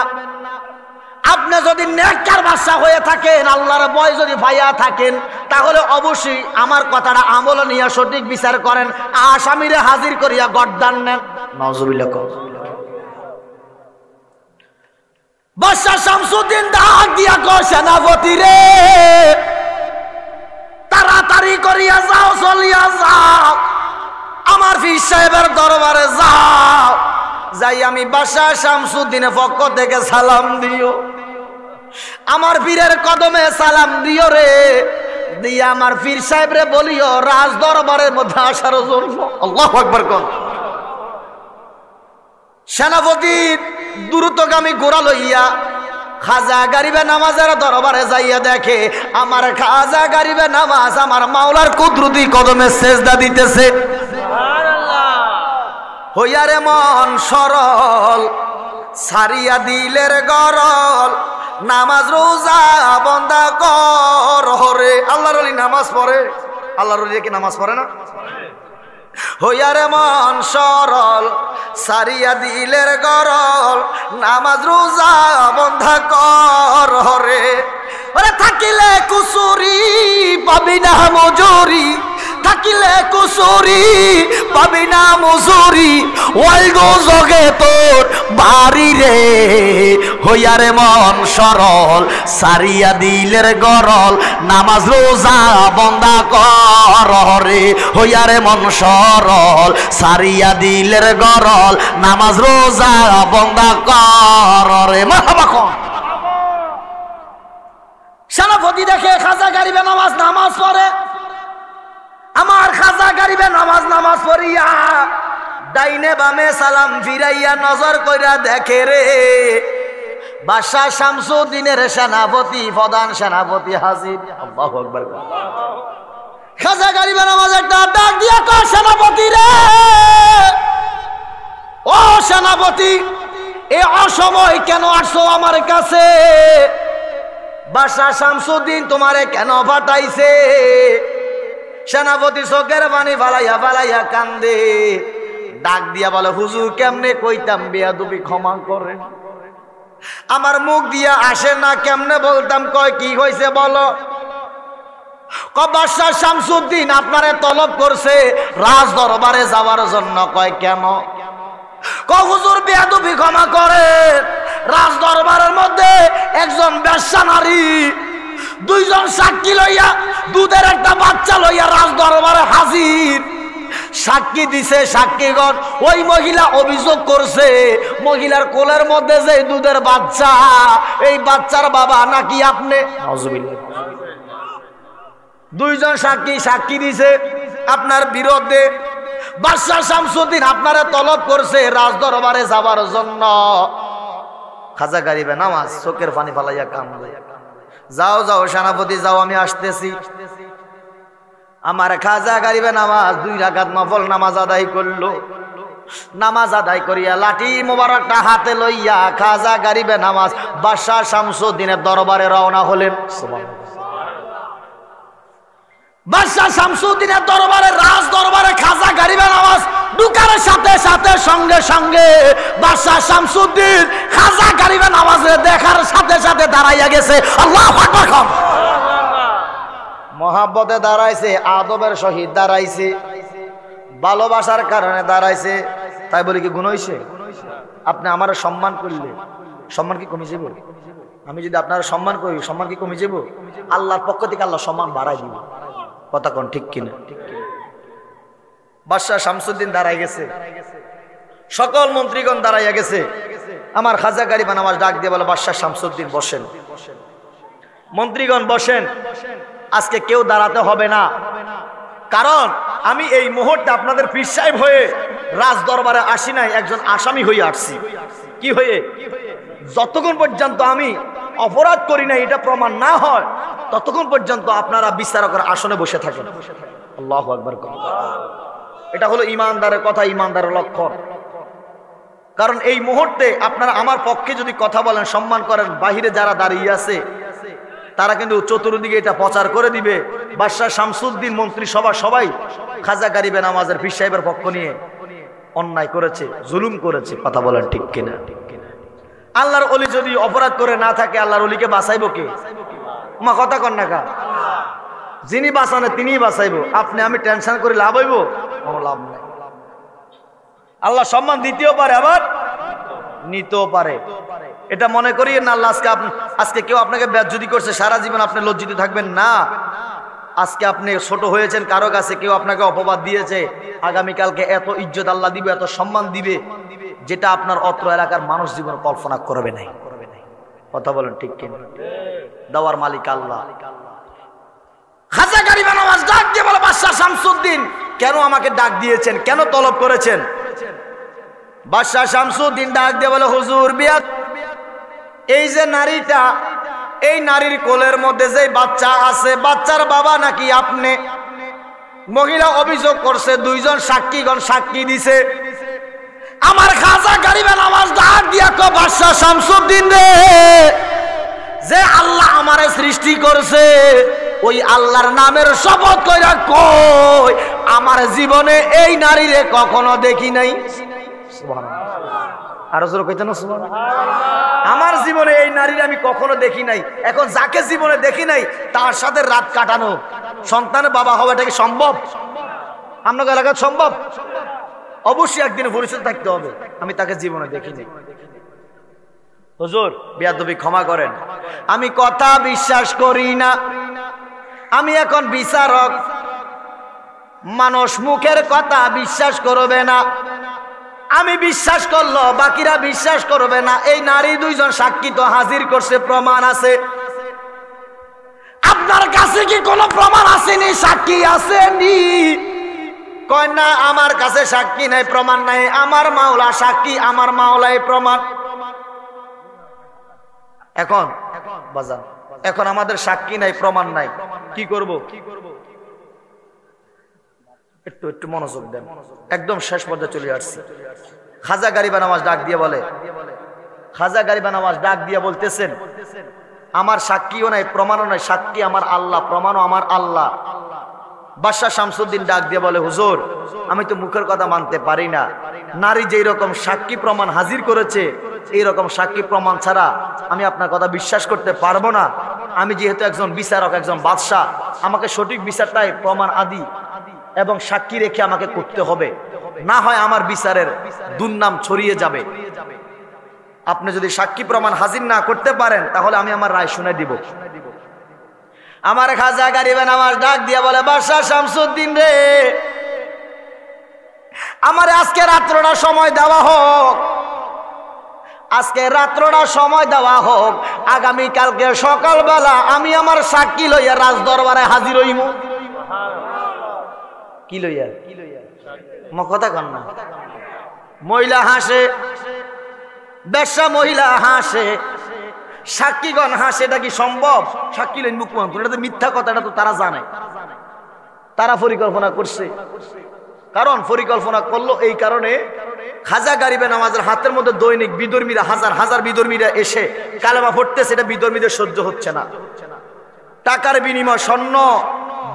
A: আপনি যদি নেককার বাদশা হয়ে থাকেন, আল্লাহর ভয় যদি ভাইয়া থাকেন, তাহলে অবশ্যই আমার কথাটা আমল নিয়ে সঠিক বিচার করেন, আসামিরে হাজির করিয়া গর্দান নেন। নাউজুবিল্লাহ। বাদশা শামসুদ্দিন ডাক দিয়া কয়, সেনাপতি রে, তাড়াতাড়ি করিয়া যাও, চলিয়া যাও, আমার পীর সাহেবের দরবারে যাও, যাই আমি বাদশা শামসুদ্দিনের পক্ষ থেকে সালাম দিও, আমার পীরের কদমে সালাম দিও রে, দিয়ে আমার পীর সাহেব রে বলিও রাজ দরবারের মধ্যে আসার জন্য। আল্লাহু আকবার কোন। সেনাপতি দ্রুতগামী ঘোড়া লইয়া খাজা গরিবে নওয়াজের দরবারে যাইয়া দেখে আমার খাজা গরিবে নওয়াজ আমার মাওলার কুদরতি কদমে সেজদা দিতেছে। সুবহানাল্লাহ। হইয়ারে মন সরল, সারিয়া দিলের গরল, নামাজ রোজা বন্দা কর হরে। আল্লাহর ওলি নামাজ পড়ে, আল্লাহর ওলি কি নামাজ পড়ে না? হইয়ারে মন সরল, সারিয়া দিলের গরল, নামাজ রোজা বন্ধা কর হরে। ওরে থাকিলে কুসুরি পাবি না মজুরি, থাকিলে কুসুরি পাবি না মজুরি, ওই গো জগে তোর বাড়ি রে। হইয়ারে মন সরল, সারিয়া দিলের গরল, নামাজ রোজা বন্দা কর রে। হইয়ারে মন সরল, সারিয়া দিলের গরল, নামাজ রোজা বন্দা কর রে। মারহাবা কোন। সেনাপতি দেখে খাজা গরিবে নওয়াজ নামাজ পড়ে, আমার খাজা গরিবে নওয়াজ নামাজ পড়িয়া ডাইনে বামে সালাম ফিরাইয়া নজর কইরা দেখে রে বাদশা শামসুদ্দিনের সেনাপতি, প্রধান সেনাপতি হাজির। আল্লাহু আকবার। খাজা গরিবে নওয়াজ একটা ডাক দিয়া কয়, সেনাপতি রে, ও সেনাপতি, এ অসময় কেন আসছো আমার কাছে? বাদশা শামসুদ্দিন তোমারে কেন পাঠাইছে? সেনাপতি চোখের পানি ফালাইয়া ফালাইয়া কান্দে, ডাক দিয়া বলে, হুজুর কেমনে কইতাম বেয়াদবি ক্ষমা করেন, আমার মুখ দিয়া আসে না, কেমনে বলতাম? কয় কি হয়েছে বলো। বাদশা শামসুদ্দিন আপনারে তলব করছে রাজ দরবারে যাওয়ার জন্য। কয় কেন? হুজুর বেয়াদবি ক্ষমা করে, রাজ দরবারের মধ্যে একজন বেশ্যা নারী দুইজন সাক্ষী লইয়া, দুধের একটা বাচ্চা লইয়া রাজ দরবারে হাজির। সাক্ষী দিছে সাক্ষীগণ, ওই মহিলা অভিযোগ করছে মহিলার কোলের মধ্যে যে দুধের বাচ্চা, এই বাচ্চার বাবা নাকি আপনি। দুইজন সাক্ষী সাক্ষী দিছে আপনার বিরুদ্ধে। বাদশা শামসুদ্দিন আপনারা তলব করছে রাজ দরবারে যাবার জন্য। খাজা গরিবে নওয়াজ চোখের পানি ফালাইয়া কান্দে, যাও যাও সেনাপতি যাও, আমি আসতেছি। আমার খাজা গরিবে নওয়াজ 2 রাকাত নফল নামাজ আদায় করলো। নামাজ আদায় করিয়া লাঠি মোবারকটা হাতে লইয়া খাজা গরিবে নওয়াজ বাদশা শামসুদ্দিনের দরবারে রওনা হলেন। বাদশাহ শামসুদ্দিনের দরবারে, রাজ দরবারে খাজা গরিবে নওয়াজ ঢুকার সাথে সাথে সঙ্গে সঙ্গে বাদশাহ শামসুদ্দিন খাজা গরিবে নওয়াজের দেখার সাথে সাথে দাঁড়াইয়া গেছে। আল্লাহু আকবার। মহাব্বতে দাঁড়াইছে, আদবের সহিত দাঁড়াইছে, ভালোবাসার কারণে দাঁড়াইছে। তাই বলি কি গুণ হইছে? আপনি আমার সম্মান করলে সম্মান কি কমে যাব? আমি যদি আপনার সম্মান করি সম্মান কি কমে যাব? আল্লাহর পক্ষ থেকে আল্লাহ সম্মান বাড়াই দিব। কথা কোন ঠিক কিনা? বাদশাহ শামসুদ্দিন দাঁড়াই গেছে, সকল মন্ত্রীগণ দাঁড়াইয়া গেছে। আমার খাজা গরিবে নওয়াজ ডাক দিয়ে বলে, বাদশাহ শামসুদ্দিন বসেন। মন্ত্রীগণ বসেন। আজকে কেউ দাঁড়াতে হবে না, কারণ আমি এই মুহূর্তে আপনাদের পীর সাহেব হয়ে রাজ দরবারে আসি নাই, একজন আসামি হয়ে আসছি। কি হয়ে? যতক্ষণ পর্যন্ত আমি অপরাধ করি না এটা প্রমাণ না হয় ততক্ষণ পর্যন্ত আপনারা বিচারকের আসনে বসে থাকেন। আল্লাহু আকবার। এটা হলো ইমানদারের কথা, ইমানদারের লক্ষণ। কারণ এই মুহূর্তে আপনারা আমার পক্ষে যদি কথা বলেন, সম্মান করেন, বাহিরে যারা দাঁড়িয়ে আছে তারা কিন্তু চতুর্দিকে এটা প্রচার করে দিবে বাদশাহ শামসুদ্দিন মন্ত্রী সভা সবাই খাজা গরিবে নওয়াজের পীর সাহেবের পক্ষ নিয়ে অন্যায় করেছে, জুলুম করেছে। কথা বলেন ঠিক কিনা? আল্লাহর ওলি যদি অপরাধ করে না থাকে, আল্লাহর ওলিকে বাঁচাইবো কে? মা কথা কন না কা? যিনি বাঁচানে তিনিই বাঁচাইবো। আপনি আমি টেনশন করে লাভ হইব? কোনো লাভ নাই। আল্লাহ সম্মান দিতেও পারে, আবার নিতেও পারে। এটা মনে করিয়ে না আল্লাহ আজকে কেউ আপনাকে বেজ্জতি করছে সারা জীবন আপনি লজ্জিত থাকবেন না। আজকে আপনি ছোট হয়েছেন কারো কাছে, কেউ আপনাকে অপবাদ দিয়েছে, আগামীকালকে এত ইজ্জত আল্লাহ দিবে, এত সম্মান দিবে যেটা আপনার অত্র এলাকার মানুষ জীবন কল্পনা করবে নাই। কথা বলেন ঠিক কিনা? দেওয়ার মালিক আল্লাহ। খাজা গরিবে নওয়াজ ডাক দিয়ে বলে, বাদশাহ শামসুদ্দিন কেন আমাকে ডাক দিয়েছেন, কেন তলব করেছেন? বাদশাহ শামসুদ্দিন ডাক দিয়ে বলে, হুজুর বিয়াত, এই যে নারীটা, এই নারীর কোলের মধ্যে যে বাচ্চা আছে, বাচ্চার বাবা নাকি আপনি। মহিলা অভিযোগ করছে, দুইজন সাক্ষীগণ সাক্ষী দিছে। আমার খাজা গরিবে নওয়াজ ডাক দিয়া কো, বাদশাহ শামসুদ্দিন রে, যে আল্লাহ আমারে সৃষ্টি করছে ওই আল্লাহর নামের শপথ কইরা কই, আমার জীবনে এই নারীরে কখনো দেখি নাই। সুবহানাল্লাহ। আরো জোরে কইতেন না সুবহানাল্লাহ। আমার জীবনে এই নারীর আমি কখনো দেখি নাই। এখন যাকে জীবনে দেখি নাই তার সাথে রাত কাটানো, সন্তানের বাবা হওয়া, এটা কি সম্ভব? আপনাদের এলাকায় সম্ভব? অবশ্যই একদিন পরিচয় থাকতে হবে, আমি তাকে জীবনে দেখি নাই। হুজুর বেয়াদবি ক্ষমা করেন, আমি কথা বিশ্বাস করি না। আমি এখন বিচারক, মানুষ মুখের কথা বিশ্বাস করবে না। আমি বিশ্বাস করলো বাকিরা বিশ্বাস করবে না। এই নারী দুইজন সাক্ষী তো হাজির করছে, প্রমাণ আছে। আপনার কাছে কি কোনো প্রমাণ আসেনি, সাক্ষী আসেনি? কয় না, আমার কাছে সাক্ষী নাই, প্রমাণ নাই, আমার মাওলা সাক্ষী, আমার মাওলাই প্রমাণ। এখন বাজান, এখন আমাদের সাক্ষী নাই, প্রমাণ নাই, কি করব? একটু একটু মনোযোগ দেন, একদম শেষ পর্যায়ে চলে আসছি। খাজা গরিবে নওয়াজ ডাক দিয়ে বলে, খাজা গরিবে নওয়াজ ডাক দিয়ে বলতেছেন, আমার সাক্ষীও নাই, প্রমাণও নাই, সাক্ষী আমার আল্লাহ, প্রমাণও আমার আল্লাহ। বাদশাহ শামসুদ্দিন ডাক দিয়ে বলে, হুজুর আমি তো মুখের কথা মানতে পারি না। নারী যেই রকম সাক্ষী প্রমাণ হাজির করেছে, এই রকম সাক্ষী প্রমাণ ছাড়া আমি আপনার কথা বিশ্বাস করতে পারবো না। আমি যেহেতু একজন বিচারক, একজন বাদশাহ, আমাকে সঠিক বিচারটাই প্রমাণ আদি এবং সাক্ষী রেখে আমাকে করতে হবে, না হয় আমার বিচারের দুর্নাম ছড়িয়ে যাবে। আপনি যদি সাক্ষী প্রমাণ হাজির না করতে পারেন তাহলে আমি আমার রায় শুনে দিব। আমার খাজা গরিবে নওয়াজ ডাক দিয়ে বলে, বাদশাহ শামসুদ্দিন রে, আমার আজকে রাত্রটা সময় দেওয়া হোক, আজকে রাত্রটা সময় দেওয়া হোক, আগামী কালকে সকালবেলা আমি আমার সাক্ষী লইয়া রাজ দরবারে হাজির হইব। কি লইয়া? কথা কন না। মহিলা হাসে, ব্যবসা মহিলা হাসে, সাক্ষীগণ হাসে। এটা কি সম্ভব? সাক্ষী লইন মুখ মন্ত্র, এটা তো মিথ্যা কথা, এটা তো তারা জানে। তারা পরিকল্পনা করছে, কারণ পরিকল্পনা করলো এই কারণে, খাজা গরিবে নওয়াজের হাতের মধ্যে দৈনিক বিধর্মীরা, হাজার হাজার বিধর্মীরা এসে কালেমা পড়তেছে, এটা বিধর্মীদের সহ্য হচ্ছে না। টাকার বিনিময় স্বর্ণ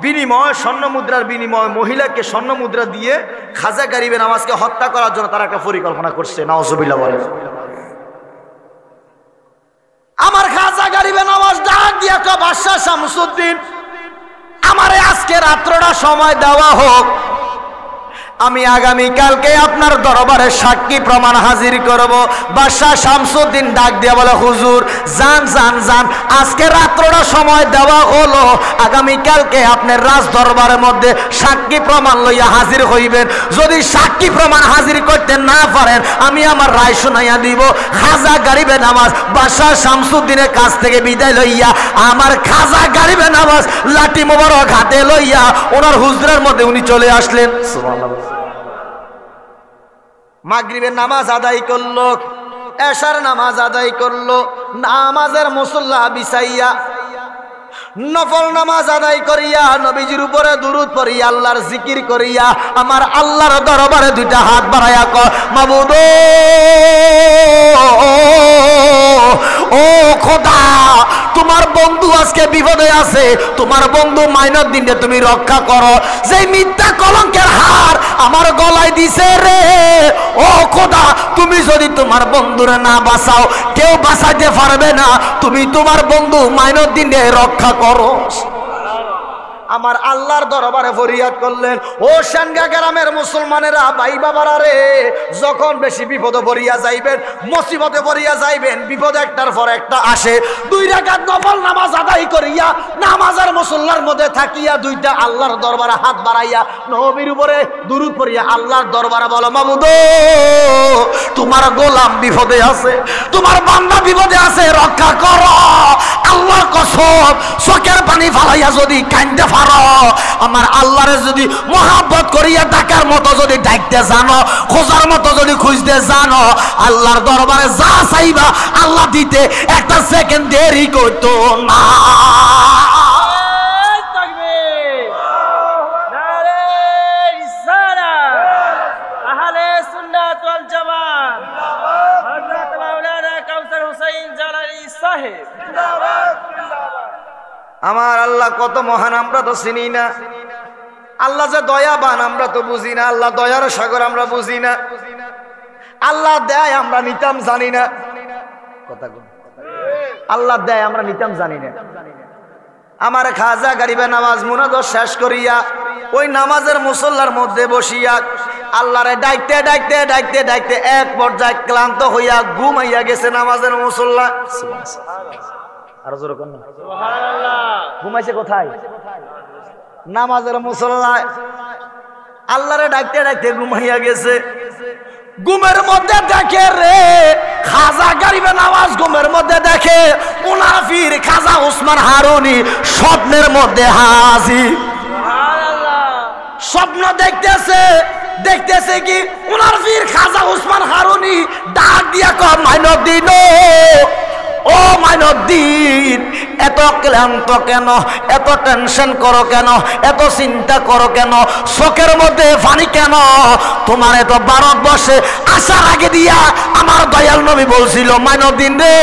A: বিনিময়, স্বর্ণ মুদ্রার বিনিময় মহিলাকে স্বর্ণ মুদ্রা দিয়ে খাজা গরিবে নওয়াজকে হত্যা করার জন্য তারা একটা পরিকল্পনা করছে। নাউজুবিল্লাহ বলেন। আমার খাজা গরিবে নওয়াজ ডাক দিয়া কয়, বাদশা শামসুদ্দিন, আমারে আজকে রাত্রটা সময় দেওয়া হোক, আমি আগামী কালকে আপনার দরবারে সাক্ষী প্রমাণ হাজির করব। বাদশা শামসুদ্দিন ডাক দিয়া বলে, হুজুর যান যান যান, আজকে রাত্রটা সময় দেওয়া হলো, আগামী কালকে আপনার রাজ দরবারের মধ্যে সাক্ষী প্রমাণ লইয়া হাজির হইবেন। যদি সাক্ষী প্রমাণ হাজির করতে না পারেন আমি আমার রায় শুনাইয়া দিব। খাজা গরিবে নওয়াজ বাদশা শামসুদ্দিনের কাছ থেকে বিদায় লইয়া আমার খাজা গরিবে নওয়াজ লাঠি মোবারক হাতে লইয়া ওনার হুজরার মধ্যে উনি চলে আসলেন। সুবহানাল্লাহ। মাগরিবের নামাজ আদায় করলো, এশার নামাজ আদায় করলো, নামাজের মুসল্লা বিছাইয়া নফল নামাজ আদায় করিয়া নবীজির উপরে দুরূদ পড়িয়া আল্লাহর জিকির করিয়া আমার আল্লাহর দরবারে দুইটা হাত বাড়াইয়া কয়, মাবুদ ও খোদা, তোমার বন্ধু আজকে বিপদে আছে, তোমার বন্ধু মাইনুদ্দিনকে তুমি রক্ষা করো, যে মিথ্যা কলঙ্কের হার আমার গলায় দিছে রে। ও খোদা, তুমি যদি তোমার বন্ধুরে না বাঁচাও কেউ বাঁচাইতে পারবে না, তুমি তোমার বন্ধু মাইনুদ্দিনকে রক্ষা করো। আমার আল্লাহর দরবারে ফরিয়াদ করলেন। ও সেনগা গ্রামের মুসলমানেরা, ভাই বাবারা রে, যখন বেশি বিপদে পড়িয়া যাইবেন, মুসিবতে পড়িয়া যাইবেন, বিপদ একটার পর একটা আসে, 2 রাকাত নফল নামাজ আদায় করিয়া নামাজের মুসল্লার মধ্যে থাকিয়া দুইটা আল্লাহর দরবারে হাত বাড়াইয়া নবীর উপরে দুরূদ পড়িয়া আল্লাহর দরবারে বলো, মাবুদ তোমার গোলাম বিপদে আছে, তোমার বান্দা বিপদে আছে, রক্ষা করো। আল্লাহর কসম, চোখের পানি ফালাইয়া যদি কাঁদতে পারো, আমার আল্লাহরে যদি মহাব্বত করিয়া ডাকার মতো যদি ডাকতে জানো, খোঁজার মতো যদি খুঁজতে জানো, আল্লাহর দরবারে যা চাইবা আল্লাহ দিতে একটা সেকেন্ড দেরি করতো না। আমার আল্লাহ কত মহান আমরা তো চিনি না। আল্লাহ যে দয়াবান আমরা তো বুঝি না। আল্লাহ দয়ার সাগর আমরা বুঝি না। আল্লাহ দেয় আমরা নিতাম জানি না। আল্লাহ দেয় আমরা নিতাম জানি না। আমার খাজা গরিবে নওয়াজ মুনাজাত শেষ করিয়া ওই নামাজের মুসল্লার মধ্যে বসিয়া আল্লাহরে ডাকতে ডাকতে ডাকতে ডাকতে এক পর্যায়ে ক্লান্ত হইয়া ঘুমাইয়া গেছে নামাজের মুসল্লা। আরো জোরে কোন সুবহানাল্লাহ। ঘুমাইছে কোথায়? নামাজের মুসল্লায়। আল্লাহরে ডাকতে ডাকতে ঘুমাইয়া গেছে। ঘুমের মধ্যে দেখে রে খাজা গরিবে নওয়াজ, ঘুমের মধ্যে দেখে মুনাফির খাজা উসমান হারুনি স্বপ্নের মধ্যে হাজির। সুবহানাল্লাহ। স্বপ্ন দেখতেছে, দেখতেছে কি মুনাফির খাজা উসমান হারুনি ডাক দিয়া কয়, মাইনুদ্দিন ও মাইনুদ্দিন, এত ক্লান্ত কেন, এত টেনশন করো কেন, এত চিন্তা করো কেন, চোখের মধ্যে পানি কেন? তোমার এত ভারতবর্ষে আসার আগে দিয়া আমার দয়াল নবী বলছিল, মাইনুদ্দিন রে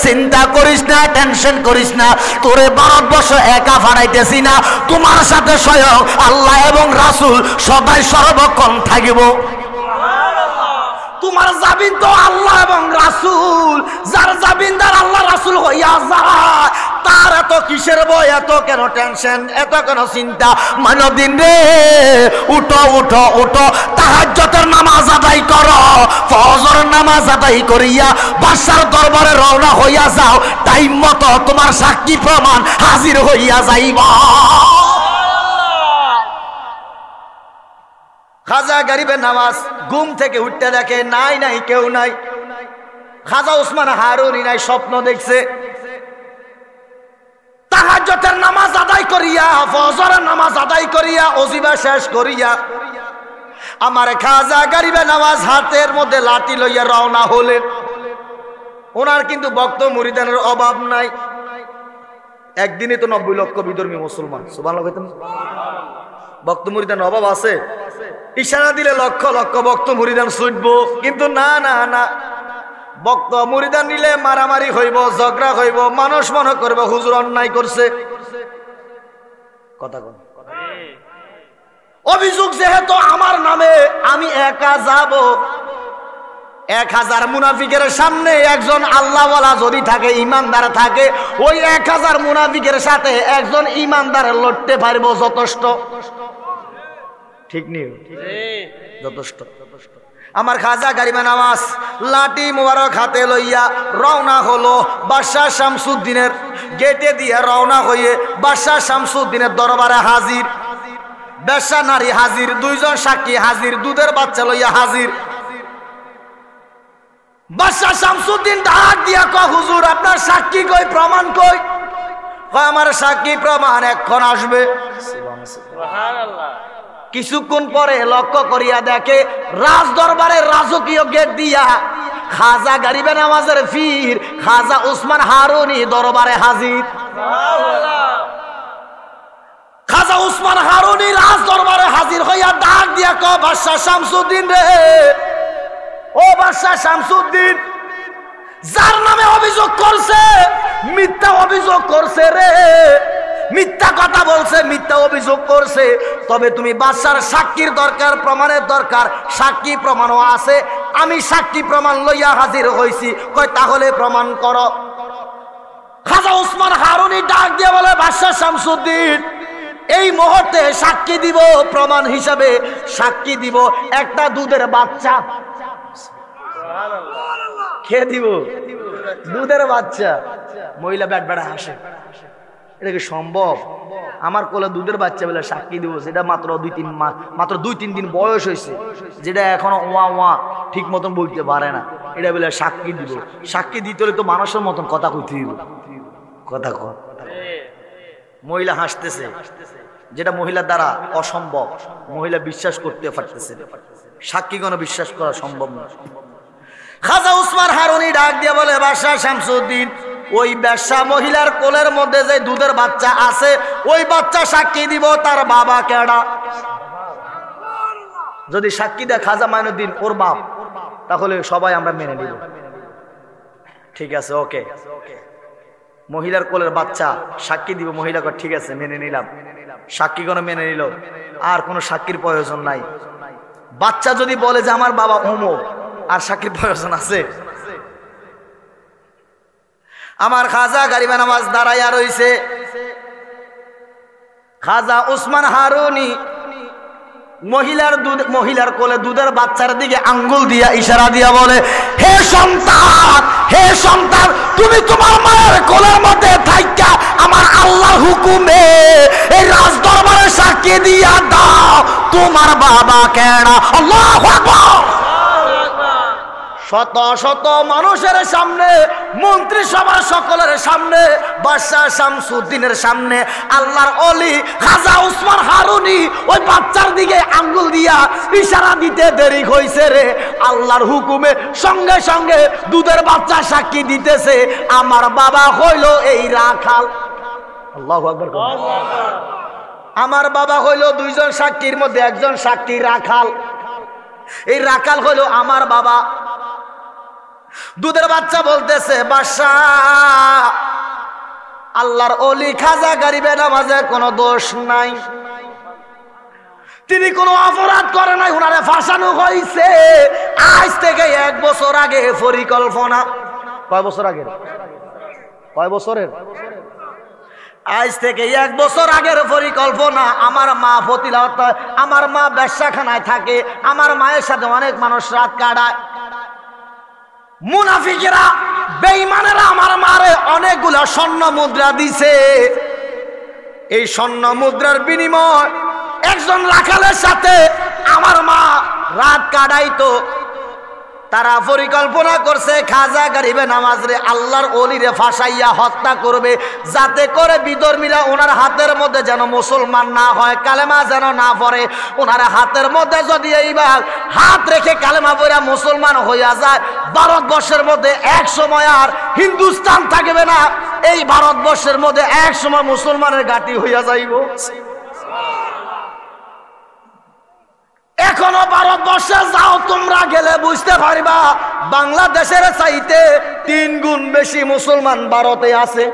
A: চিন্তা করিস না, টেনশন করিস না, তোরে ভারতবর্ষ একা ফাড়াইতেছি না, তোমার সাথে স্বয়ং আল্লাহ এবং রাসূল সদাই সর্বক্ষণ থাকিব। তোমার জামিন তো আল্লাহ এবং রাসূল, যার জামিনদার আল্লাহ রাসূল হইয়া যায়, তার এত কিসের ভয়, এত কেন টেনশন, এত কেন চিন্তা? মাইনুদ্দিন রে উঠো উঠো উঠো, তাহাজ্জুদের নামাজ আদায় করো, ফজরের নামাজ আদায় করিয়া বাদশার দরবারে রওনা হইয়া যাও, টাইম মতো তোমার সাক্ষী প্রমাণ হাজির হইয়া যাইবা। খাজা গরিবে নওয়াজ ঘুম থেকে উঠতে দেখে নাই নাই কেউ নাই, খাজা উসমান হারুনি নাই, স্বপ্ন দেখছে। তাহাজ্জুদের নামাজ আদায় করিয়া, ফজরের নামাজ আদায় করিয়া, ওজিবা শেষ করিয়া আমার খাজা গরিবে নওয়াজ হাতের মধ্যে লাঠি লইয়া রওনা হলেন। ওনার কিন্তু ভক্ত মুরিদানের অভাব নাই। একদিনে তো 90 লক্ষ বিধর্মী মুসলমান, সুবহানাল্লাহ। ভক্ত মুরিদানের অভাব আছে? ইশারা দিলে লক্ষ লক্ষ ভক্ত মুরিদান ছুটবো, কিন্তু না না না, ভক্ত মুরিদান নিলে মারামারি হইব, ঝগড়া হইব, মানুষ মনে করবে হুজুর অন্যায় করছে। কথা কোন অভিযোগ যেহেতু আমার নামে, আমি একা যাব। 1000 মুনাফিকের সামনে একজন আল্লাহওয়ালা যদি থাকে, ইমানদার থাকে, ওই 1000 মুনাফিকের সাথে একজন ইমানদার লড়তে পারবো, যথেষ্ট। ঠিক নেই? যথেষ্ট। আমার খাজা গরিবে নওয়াজ লাঠি মোবারক হাতে লইয়া রওনা হলো বাদশাহ শামসুদ্দিনের গেটে দিয়ে রওনা হয়ে বাদশাহ শামসুদ্দিনের দরবারে হাজির। বেশ্যা নারী হাজির, 2 জন সাক্ষী হাজির, দুধের বাচ্চা লইয়া হাজির। বাদশাহ শামসুদ্দিন ডাক দিয়া কয়, হুজুর আপনার সাক্ষী কই, প্রমাণ কই? কয় আমার সাক্ষী প্রমাণ এখন আসবে। সুবহানাল্লাহ। কিছুক্ষণ পরে লক্ষ্য করিয়া দেখে রাজ দরবারের রাজকীয় গেট দিয়া খাজা গরিবে নওয়াজের পীর খাজা উসমান হারুনি দরবারে হাজির। খাজা উসমান হারুনি রাজ দরবারে হাজির হইয়া ডাক দিয়া কয়, বাদশাহ শামসুদ্দিন রে, ও বাদশাহ শামসুদ্দিন, যার নামে অভিযোগ করছে মিথ্যা অভিযোগ করছে রে, মিথ্যা কথা বলছে, মিথ্যা অভিযোগ করছে। তবে তুমি বাদশার সাক্ষীর দরকার, প্রমাণের দরকার। সাক্ষী প্রমাণও আছে, আমি সাক্ষী প্রমাণ লইয়া হাজির হইছি। কয় তাহলে প্রমাণ করো। খাজা উসমান হারুনি ডাক দিয়ে বলে, বাদশাহ শামসুদ্দিন, এই মুহূর্তে সাক্ষী দিব, প্রমাণ হিসাবে সাক্ষী দিব একটা দুধের বাচ্চা। কে দিব? দুধের বাচ্চা। মহিলা ব্যাট ব্যাটা হাসে, এটা কি সম্ভব? আমার কোলে দুধের বাচ্চা বলে সাক্ষী দিব, সেটা মাত্র 2-3 মাস, মাত্র 2-3 দিন বয়স হয়েছে, যেটা এখনো ওয়া ওয়া ঠিক মতন বলতে পারে না, এটা বলে সাক্ষী দিব। সাক্ষী দিতে হলে তো মানুষের মতন কথা কইতে দিব, কথা কর। মহিলা হাসতেছে, যেটা মহিলার দ্বারা অসম্ভব, মহিলা বিশ্বাস করতে পারতেছে, সাক্ষী কোনো বিশ্বাস করা সম্ভব না। খাজা উসমান হারুনি ডাক দিয়ে বলে, বাদশাহ শামসুদ্দিন, ওই বেশ্যা মহিলার কোলের মধ্যে যে দুধের বাচ্চা আছে, ওই বাচ্চা সাক্ষী দিব তার বাবা কেডা। যদি সাক্ষী দেয় খাজা মাইনুদ্দিন ওর বাপ, তাহলে সবাই আমরা মেনে নিব। ঠিক আছে, ওকে। মহিলার কোলের বাচ্চা সাক্ষী দিব, মহিলা কয় ঠিক আছে মেনে নিলাম। সাক্ষীগণ মেনে নিল, আর কোনো সাক্ষীর প্রয়োজন নাই। বাচ্চা যদি বলে যে আমার বাবা অমুক, আর সাক্ষীর প্রয়োজন আছে? আমার খাজা গরিবে নওয়াজ দাঁড়াইয়া রইছে। খাজা উসমান হারুনি মহিলার কোলে দুধের বাচ্চার দিকে আঙ্গুল দিয়া ইশারা দিয়া বলে, হে সন্তান, হে সন্তান, তুমি তোমার মায়ের কোলের মধ্যে থাইকা আমার আল্লাহর হুকুমে এই রাজ দরবারে সাক্ষী দিয়া দাও তোমার বাবা কেডা। আল্লাহু আকবার। শত শত মানুষের সামনে, মন্ত্রিসভার সকলের সামনে, বাদশাহ শামসুদ্দিনের সামনে আল্লাহর ওলি খাজা উসমান হারুনি ওই বাচ্চার দিকে আঙ্গুল দিয়া ইশারা দিতে দেরি হইছে রে। আল্লাহর হুকুমে সঙ্গে সঙ্গে দুধের বাচ্চা সাক্ষী দিতেছে, আমার বাবা হইল এই রাখাল। আল্লাহু আকবার। আমার বাবা হইল 2 জন সাক্ষীর মধ্যে একজন সাক্ষী রাখাল। এই রাখাল হইল আমার বাবা। দুধের বাচ্চা বলতেছে, বাদশাহ, আল্লাহর ওলি খাজা গরিবে নওয়াজে কোনো দোষ নাই, তিনি কোনো অপরাধ করে নাই, ওনারে ফাঁসানো হয়েছে। আজ থেকে 1 বছর আগে পরিকল্পনা। কয় বছর আগে? কয় বছরের? আজ থেকে 1 বছর আগের পরিকল্পনা। আমার মা ফতিলাওয়াত, আমার মা বেশ্যাখানায় থাকে, আমার মায়ের সাথে অনেক মানুষ রাত কাটায়। মুনাফিকেরা, বেঈমানেরা আমার মারে অনেকগুলা স্বর্ণ মুদ্রা দিছে। এই স্বর্ণ মুদ্রার বিনিময় একজন রাখালের সাথে আমার মা রাত কাটাইতো। তারা পরিকল্পনা করছে খাজা গরিবে নওয়াজ রে, আল্লাহর ওলিরে ফাঁসাইয়া হত্যা করবে, যাতে করে বিধর্মীরা ওনার হাতের মধ্যে যেন মুসলমান না হয়, কালেমা যেন না পড়ে। ওনার হাতের মধ্যে যদি এইবার হাত রেখে কালেমা পড়া মুসলমান হইয়া যায়, ভারতবর্ষের মধ্যে এক সময় আর হিন্দুস্তান থাকবে না, এই ভারতবর্ষের মধ্যে এক সময় মুসলমানের ঘাঁটি হইয়া যাইব। এখনো ভারতবর্ষে যাও তোমরা, গেলে বুঝতে পারবা বাংলাদেশের চাইতে 3 গুণ বেশি মুসলমান ভারতে আছে।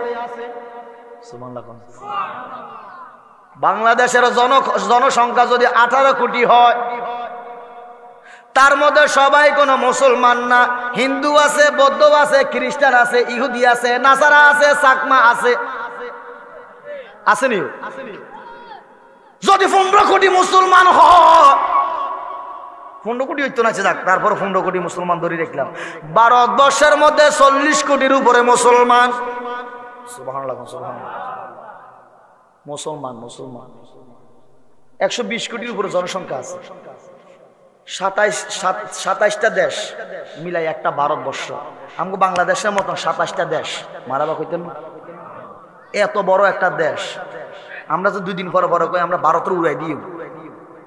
A: বাংলাদেশের জনসংখ্যা যদি 18 কোটি হয়, তার মধ্যে সবাই কোনো মুসলমান না, হিন্দু আছে, বৌদ্ধ আছে, খ্রিস্টান আছে, ইহুদি আছে, নাসারা আছে, চাকমা আছে, আসেনি? যদি 15 কোটি মুসলমান হয়, 15 কোটি হইতো না, যাক তারপর 15 কোটি মুসলমান ধরে দেখলাম, ভারতবর্ষের মধ্যে 40 কোটির উপরে মুসলমান। সুবহানাল্লাহ, সুবহানাল্লাহ। মুসলমান 120 কোটির উপরে জনসংখ্যা আছে। 27টা দেশ মিলাই একটা ভারতবর্ষ। আমাকে বাংলাদেশের মতন 27টা দেশ মারাবা কইতেন, এত বড় একটা দেশ। আমরা তো 2 দিন পরে পরে কই আমরা ভারতের উড়াই দিই,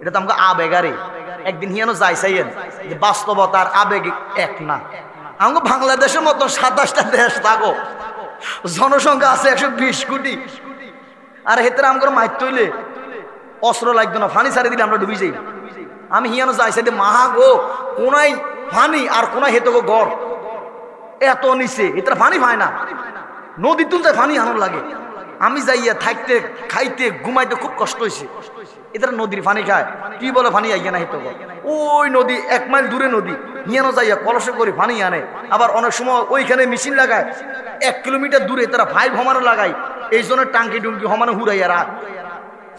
A: এটা তো আমাকে আবেগারে। একদিন হিয়ানো যাই চাইয়েন যে বাস্তবতার আবেগ এক না। আমাকে বাংলাদেশের মতন 27টা দেশ থাকো, জনসংখ্যা আছে 120 কোটি, আর হেতরে আমার মাইর তৈলে অস্ত্র লাগতো না, ফানি ছাড়ে দিলে আমরা ডুবি যাই। আমি হিয়ানো যাই সাইডে মাহা গো, কোনাই ফানি আর কোনাই হেতো গো গড়, এত নিচে এটার ফানি পায় না, নদী তুল যায় ফানি আনন্দ লাগে। আমি যাইয়া থাকতে খাইতে ঘুমাইতে খুব কষ্ট হয়েছে। এটার নদীর ফানি খায়, কি বলে ফানি আইয়া না হেতো গো, ওই নদী 1 মাইল দূরে নদী, হিয়ানো যাইয়া কলসে করে ফানি আনে। আবার অনেক সময় ওইখানে মেশিন লাগায় 1 কিলোমিটার দূরে, তারা 5 হমানো লাগায়, এই জন্য টাঙ্কি টুঙ্কি হমানো হুড়াইয়া রাখ,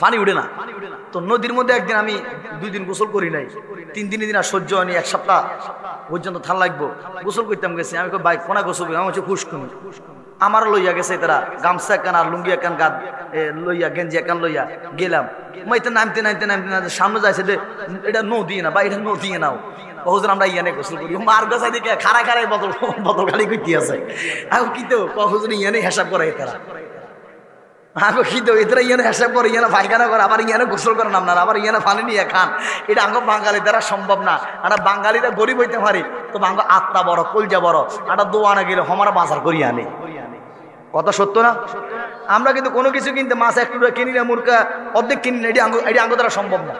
A: পানি উঠে না। তো নদীর মধ্যে একদিন আমি 2 দিন গোসল করি নাই, 3 দিন আর সহ্য হয়নি, 1 সপ্তাহ পর্যন্ত থান লাগবো। গোসল করতাম গেছি, আমি বাইক কোনা গোসল করি, আমার হচ্ছে ফুসকুনি। আমার লইয়া গেছে তারা গামছা একান আর লুঙ্গি একান গাদ লইয়া, গেঞ্জি একান লইয়া গেলাম। মাইতে নামতে নামতে নামতে নামতে সামনে যাইছে যে এটা নদী না বা এটা নদী নাও, কখন আমরা ইয়ানে গোসল করি। মার গাছা দিকে খাড়া খাড়াই বদল গাড়ি করতে আছে। আমি কি তো কখন ইয়ানে হিসাব করে তারা, আমি কি তো এরা ইয়ানে হিসাব করে, ইয়ানে পায়খানা করে, আবার ইয়ানে গোসল করেন আপনারা, আবার ইয়ানে পানি নিয়ে খান। এটা আঙ্গ বাঙালি দ্বারা সম্ভব না। আমরা বাঙালিরা গরিব হইতে পারি, তবে আঙ্গ আত্মা বড়, কলজা বড়। একটা দোয়ানা গেলে হমারা বাজার করি আনে, কথা সত্য না? আমরা কিন্তু কোনো কিছু কিনতে মাছ 1 টুকরা কিনি না, মুরগা অর্ধেক কিনি না, এটি আঙ্গ দ্বারা সম্ভব না।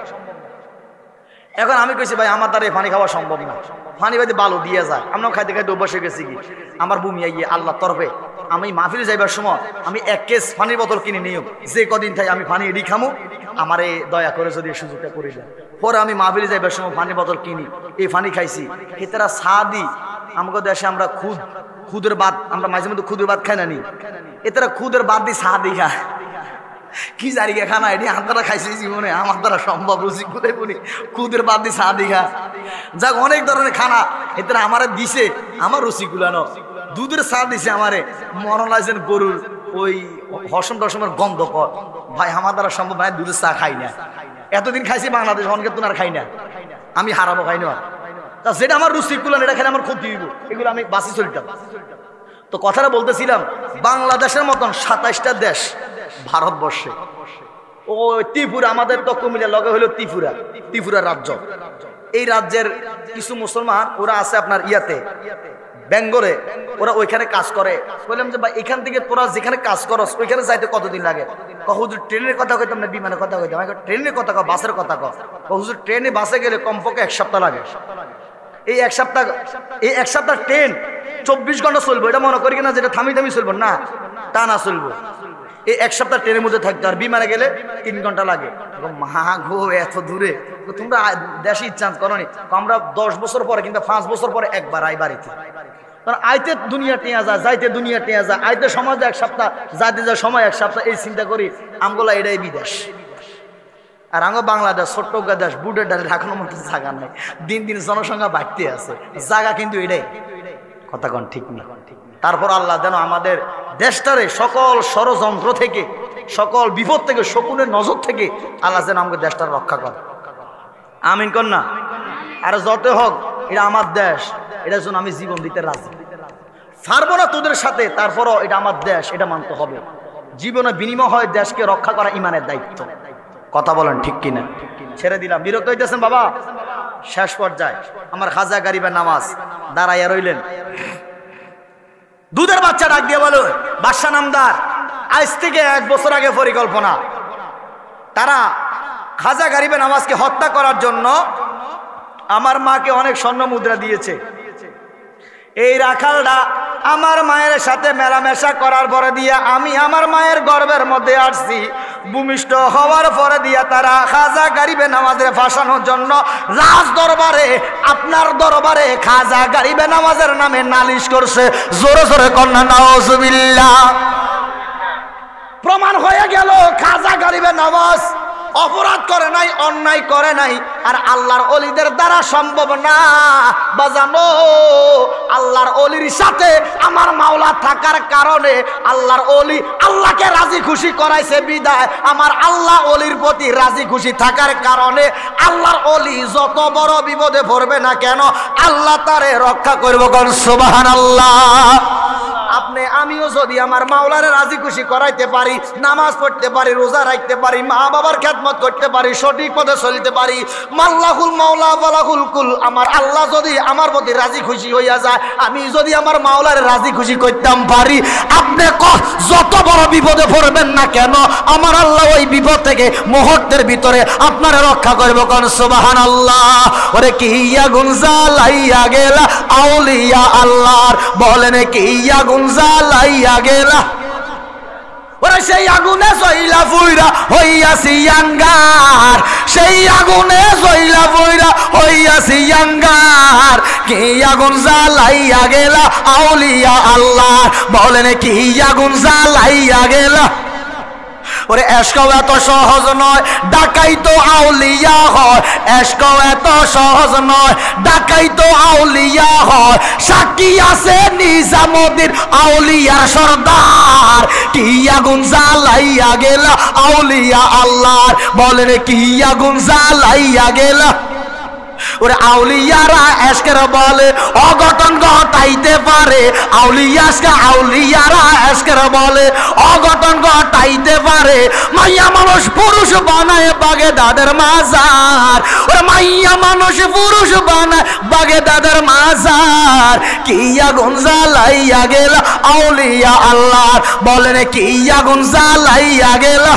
A: এখন আমি কইছি ভাই আমার দ্বারা এই পানি খাওয়া সম্ভব না, পানি বাদে বালু দিয়ে যায়। আমরাও খাইতে খাইতে অভ্যাস হয়ে গেছি। কি আমার বমি আইয়ে আল্লাহর তরফে আমি মাহফিলে যাইবার সময় আমি 1 কেস পানির বোতল কিনে নিও, যে কদিন থাই আমি পানি এডি খামো, আমারে দয়া করে যদি সুযোগটা করে দেয়। পরে আমি মাহফিলে যাইবার সময় পানির বোতল কিনি, এই পানি খাইছি। এতারা সাদি আমাদের দেশে আমরা খুদের বাদ, আমরা মাঝে মধ্যে খুদের বাদ খাই না নি, এতারা খুদের বাদ দিয়ে সাদি খায়। কি জারিগা খানা এটি হাতারা খাইছি জীবনে, আমার দ্বারা সম্ভব রুচি কোথায় বলি, খুদের বাদ দিয়ে সাদি খা, যাক অনেক ধরনের খানা এতে আমারে দিছে, আমার রুচি গুলানো। দুধের চা দিছে আমারে, মনে লাগছেন গরুর ওই হসম টসমের গন্ধ কর। ভাই আমার দ্বারা সম্ভব ভাই, দুধের চা খাই না। এতদিন খাইছি বাংলাদেশ, অনেকে তো আর খাই না, আমি হারাবো খাই না। তা যেটা আমার রুচি গুলান এটা খেলে আমার ক্ষতি হইব, এগুলো আমি বাঁচি চলতাম। তো কথাটা বলতেছিলাম, বাংলাদেশের মতন 27টা দেশ ভারতবর্ষে। ও ত্রিপুরা, আমাদের তো কুমিল্লার লগে হলো ত্রিপুরা রাজ্য। এই রাজ্যের কিছু মুসলমান ওরা আছে আপনার ইয়াতে বেঙ্গলে, ওরা ওইখানে কাজ করে। বললাম যে ভাই এখান থেকে তোরা যেখানে কাজ করস ওইখানে যাইতে কতদিন লাগে? হুজুর ট্রেনের কথা কইতাম না, বিমানের কথা কইতাম। ট্রেনের কথা কও, বাসের কথা কও। হুজুর ট্রেনে বাসে গেলে কমপক্ষে 1 সপ্তাহ লাগে। এই এক সপ্তাহ ট্রেন 24 ঘন্টা চলবো, এটা মনে করি কিনা যেটা থামি থামি চলবো না, তা না চলবো। এই 1 সপ্তাহ ট্রেনের মধ্যে থাকতো, আর বিমানে গেলে 3 ঘন্টা লাগে। মা গো এত দূরে, তোমরা দেশে ইচ্ছা করো নি? আমরা 10 বছর পরে কিংবা 5 বছর পরে একবার আই বাড়িতে। কারণ আইতে দুনিয়া টেয়া যায়, যাইতে দুনিয়া টেয়া যায়, আইতে সমাজ 1 সপ্তাহ, যাইতে যায় সময় 1 সপ্তাহ। এই চিন্তা করি আমগুলা এটাই বিদেশ। আর আঙ্গ বাংলাদেশ ছোট্ট দেশ, বুটের ডালে রাখানোর মতো জায়গা নাই, দিন দিন জনসংখ্যা বাড়তে আছে, জায়গা কিন্তু এটাই। কথা কন ঠিক না? তারপর আল্লাহ যেন আমাদের দেশটারে সকল ষড়যন্ত্র থেকে, সকল বিপদ থেকে, শকুনের নজর থেকে আল্লাহ যেন আমাদের দেশটার রক্ষা করে। আমিন কন না? আর যত হোক এটা আমার দেশ, এটার জন্য আমি জীবন দিতে রাজি। পারবো না তোদের সাথে, তারপরও এটা আমার দেশ, এটা মানতে হবে। জীবনে বিনিময় হয় দেশকে রক্ষা করা ইমানের দায়িত্ব। কথা বলেন ঠিক কিনা? ছেড়ে দিলাম, বিরক্ত হইতেছেন বাবা? শেষ পর্যায়ে আমার খাজা গরিবের নামাজ দাঁড়াইয়া রইলেন। দুধের বাচ্চা ডাক দিয়ে বলো, বাদশা নামদার আজ থেকে 1 বছর আগে পরিকল্পনা, তারা খাজা গরিবের নামাজকে হত্যা করার জন্য আমার মাকে অনেক স্বর্ণ মুদ্রা দিয়েছে। এই রাখালটা আমার মায়ের সাথে মেলামেশা করার পরে দিয়ে আমি আমার মায়ের গর্ভের মধ্যে আসছি। ভূমিষ্ঠ হওয়ার পরে দিয়া তারা খাজা গরিবে নওয়াজের ফাঁসানোর জন্য রাজ দরবারে, আপনার দরবারে খাজা গরিবে নওয়াজের নামে নালিশ করছে। জোরে জোরে কন্যা নাউজুবিল্লাহ। প্রমাণ হয়ে গেল খাজা গরিবে নওয়াজ অপরাধ করে নাই, অন্যায় করে নাই। আর আল্লাহর ওলিদের দ্বারা সম্ভব না বাজানো। আল্লাহর ওলির সাথে আমার মাওলা থাকার কারণে আল্লাহর ওলি আল্লাহকে রাজি খুশি করাইছে বিদায় আমার আল্লাহ ওলির প্রতি রাজি খুশি থাকার কারণে আল্লাহর ওলি যত বড় বিপদে পড়বে না কেন আল্লাহ তারে রক্ষা করব। কোন সুবহানাল্লাহ। আপনি আমিও যদি আমার মাওলারে রাজি খুশি করাইতে পারি, নামাজ পড়তে পারি, রোজা রাখতে পারি, মা বাবার খেদমত করতে পারি, সঠিক পথে চলতে পারি, মাল্লাহুল মাওলা ওয়ালাহুল কুল, আমার আল্লাহ যদি আমার প্রতি রাজি খুশি হইয়া যায়, আমি যদি আমার মাওলারে রাজি খুশি করতাম পারি, আপনি যত বড় বিপদে পড়বেন না কেন আমার আল্লাহ ওই বিপদ থেকে মুহূর্তের ভিতরে আপনারা রক্ষা করবে। কোন সুবহানাল্লাহ। ওরে কি আগুন জ্বালাইয়া গেলা আউলিয়া আল্লাহর, বলেন কি আগুন জ্বালাইয়া গেলা। ওরে সেই আগুনে জইলা ফুইরা হইয়াছি আঙ্গার, সেই আগুনে জইলা ফুইরা হইয়াছি আঙ্গার। কি আগুন জ্বালাইয়া গেলা আউলিয়া আল্লাহর, বলেন কি আগুন জ্বালাইয়া গেলা। ওরে এশকও এত সহজ নয়, ডাকাই তো আউলিয়া হয়। এশকও এত সহজ নয়, ডাকাই তো আউলিয়া হয়। সাক্ষী আছে নিজামুদ্দিন আউলিয়ার সর্দার। কি আগুন জ্বালাইয়া গেলা আউলিয়া আল্লাহর, বলেন কি আগুন জ্বালাইয়া গেলা। ওরে আউলিয়ারা এশকের বলে অঘটন ঘটাইতে পারে। আউলিয়ারা এশকের বলে অঘটন ঘটাইতে পারে। মাইয়া মানুষ পুরুষ বানায় বাগেদাদের মাজার। ওরে মাইয়া মানুষ পুরুষ বানায় বাগেদাদের মাজার। কি আগুন জ্বালাইয়া গেলা আউলিয়া আল্লাহর, বলেন কি আগুন জ্বালাইয়া গেলা।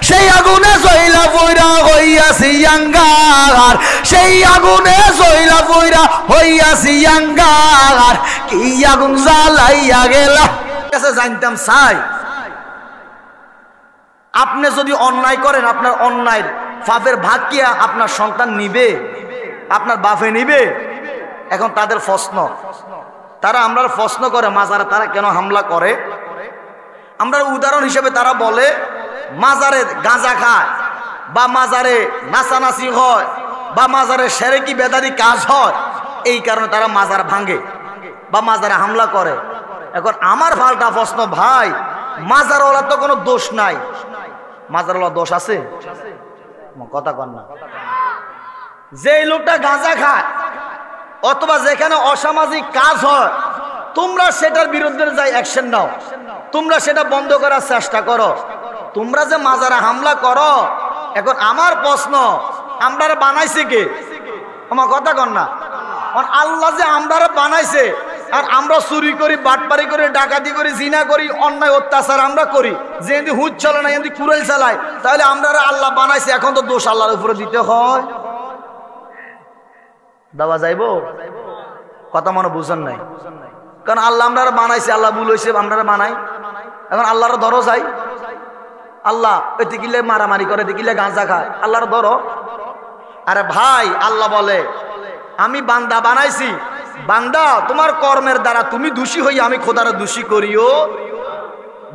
A: সেই আগুনে জইলা বইরা হইয়াছি আঙ্গার, সেই আগুনে জইলা বইরা হইয়াছি আঙ্গার। কি আগুন জ্বালাইয়া গেলা। কাছে জানতাম চাই আপনি যদি অন্যায় করেন আপনার অন্যায় পাপের ভাগ কি আপনার সন্তান নিবে, আপনার বাপে নিবে? এখন তাদের প্রশ্ন, তারা আমরা প্রশ্ন করে মাজারে তারা কেন হামলা করে। আমরা উদাহরণ হিসেবে তারা বলে মাজারে গাঁজা খায় বা মাজারে নাচানাচি হয় বা মাজারে সেরেকি বেদারি কাজ হয়, এই কারণে তারা মাজার ভাঙে বা মাজারে হামলা করে। এখন আমার পাল্টা প্রশ্ন, ভাই মাজারওয়ালা তো কোনো দোষ নাই, মাজারওয়ালা দোষ আছে? কথা কন না। যে লোকটা গাঁজা খায় অথবা যেখানে অসামাজিক কাজ হয় তোমরা সেটার বিরুদ্ধে যাই অ্যাকশন নাও, তোমরা সেটা বন্ধ করার চেষ্টা করো। তোমরা যে মাজারে হামলা করো, এখন আমার প্রশ্ন আমরা বানাইছে কে? আমার কথা কন না। আল্লাহ যে আমরা বানাইছে আর আমরা চুরি করি, বাটপারি করি, ডাকাতি করি, জিনা করি, অন্যায় অত্যাচার আমরা করি, যে হুদ চলে না এমনি কুড়াল চালায়, তাহলে আমরা আল্লাহ বানাইছে, এখন তো দোষ আল্লাহর উপরে দিতে হয়। দাবা যাইবো? কথা মনে বুঝেন নাই, কারণ আল্লাহ আমরা বানাইছে, আল্লাহ ভুল হয়েছে আমরা বানাই। এখন আল্লাহর ধরো যাই, আল্লাহ এতে কিলে মারামারি করে, দেখিলে গাঁজা খায়, আল্লাহর ধরো। আরে ভাই আল্লাহ বলে আমি বান্দা বানাইছি, বান্দা তোমার কর্মের দ্বারা তুমি দোষী হই, আমি খোদার দোষী করিও।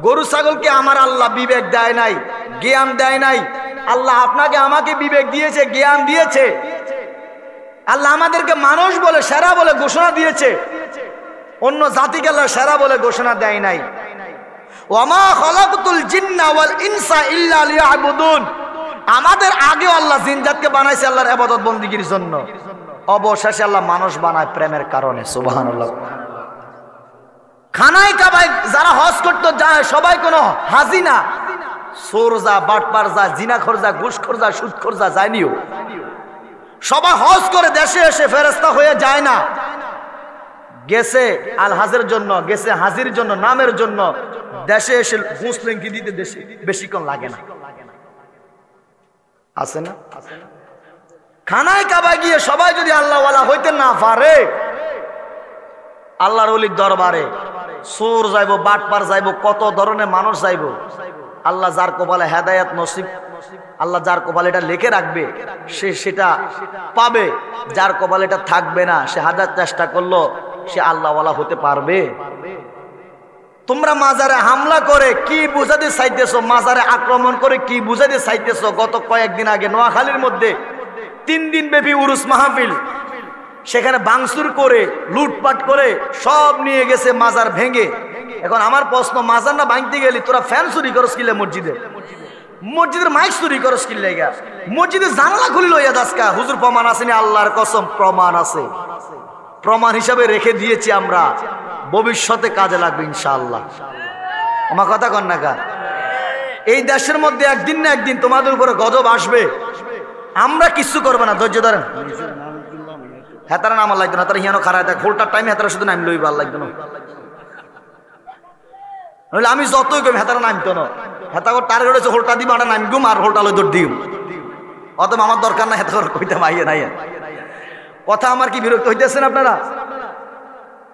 A: গরু ছাগলকে আমার আল্লাহ বিবেক দেয় নাই, জ্ঞান দেয় নাই। আল্লাহ আপনাকে আমাকে বিবেক দিয়েছে, জ্ঞান দিয়েছে। আল্লাহ আমাদেরকে মানুষ বলে সেরা বলে ঘোষণা দিয়েছে, অন্য জাতিকে আল্লাহ সেরা বলে ঘোষণা দেয় নাই। ওয়ামা খালাকতুল জিন্না ওয়াল ইনসা ইল্লা লিয়াবুদুন। আমাদের আগে আল্লাহ জিনজাতকে বানাইছে আল্লাহর ইবাদত বন্দেগীর জন্য, অবশেষে আল্লাহ মানুষ বানায় প্রেমের কারণে। সুবহানাল্লাহ। খানায় কাবায় যারা হজ করতে যায় সবাই কোনো হাজি না, চোর যা, বাটপার যা, জিনাখোর যা, ঘুষখোর যা, সুদখোর যা যায়নিও, সবাই হজ করে দেশে এসে ফেরেশতা হয়ে যায় না। গেছে আল হাজের জন্য, গেছে হাজির জন্য, নামের জন্য, দেশে এসে মুসলিম কি দিতে দেশে বেশিক্ষণ লাগে না, আছে না? খানায় কাবা গিয়ে সবাই যদি আল্লাহ ওয়ালা হইতে না পারে, আল্লাহর ওলির দরবারে চোর যাইব, বাটপার যাইব, কত ধরনের মানুষ যাইব। আল্লাহ যার কপালে হেদায়েত নসিব, আল্লাহ যার কপালে এটা লিখে রাখবে সে সেটা পাবে, যার কপালে এটা থাকবে না সে হাজার চেষ্টা করলো সে আল্লাহওয়ালা হতে পারবে? তোমরা মাজারে হামলা করে কি বুঝাতে চাইতেছো, মাজারে আক্রমণ করে কি বুঝাতে চাইতেছো? গত কয়েকদিন আগে নোয়াখালীর মধ্যে 3 দিন ব্যাপী উরুস মাহফিল, সেখানে ভাঙচুর করে লুটপাট করে সব নিয়ে গেছে মাজার ভেঙে। এখন আমার প্রশ্ন, মাজার না ভাঙতে গেলি তোরা ফ্যান চুরি করস কিলে মসজিদে, মসজিদের মাইক চুরি করস কিলে, মসজিদের জানালা খুলি লইয়া দাসকা? হুজুর প্রমাণ আসেনি, আল্লাহর কসম প্রমাণ আছে, প্রমাণ হিসাবে রেখে দিয়েছি আমরা, ভবিষ্যতে কাজে লাগবে ইনশাআল্লাহ। আমার কথা কন না কা? এই দেশের মধ্যে একদিন না একদিন তোমাদের উপরে গজব আসবে, আমরা কিচ্ছু করবো না, ধৈর্য ধরেন। হেতারা নাম লাগতো না, তারা হিয়ানো খারাপ দেখ হোলটার টাইমে হেতারা শুধু নাম লইব, আল্লাহ লাগতো না, নইলে আমি যতই কম হেতারা নামতো না। হেতা টার্গেট হচ্ছে হোলটা দিব, আমরা নাম গুম আর হোলটা লই দৌড় দিম, অতএব আমার দরকার না হেতা কইতে মাইয়ে নাই। কথা আমার কি বিরক্ত হইতেছেন আপনারা?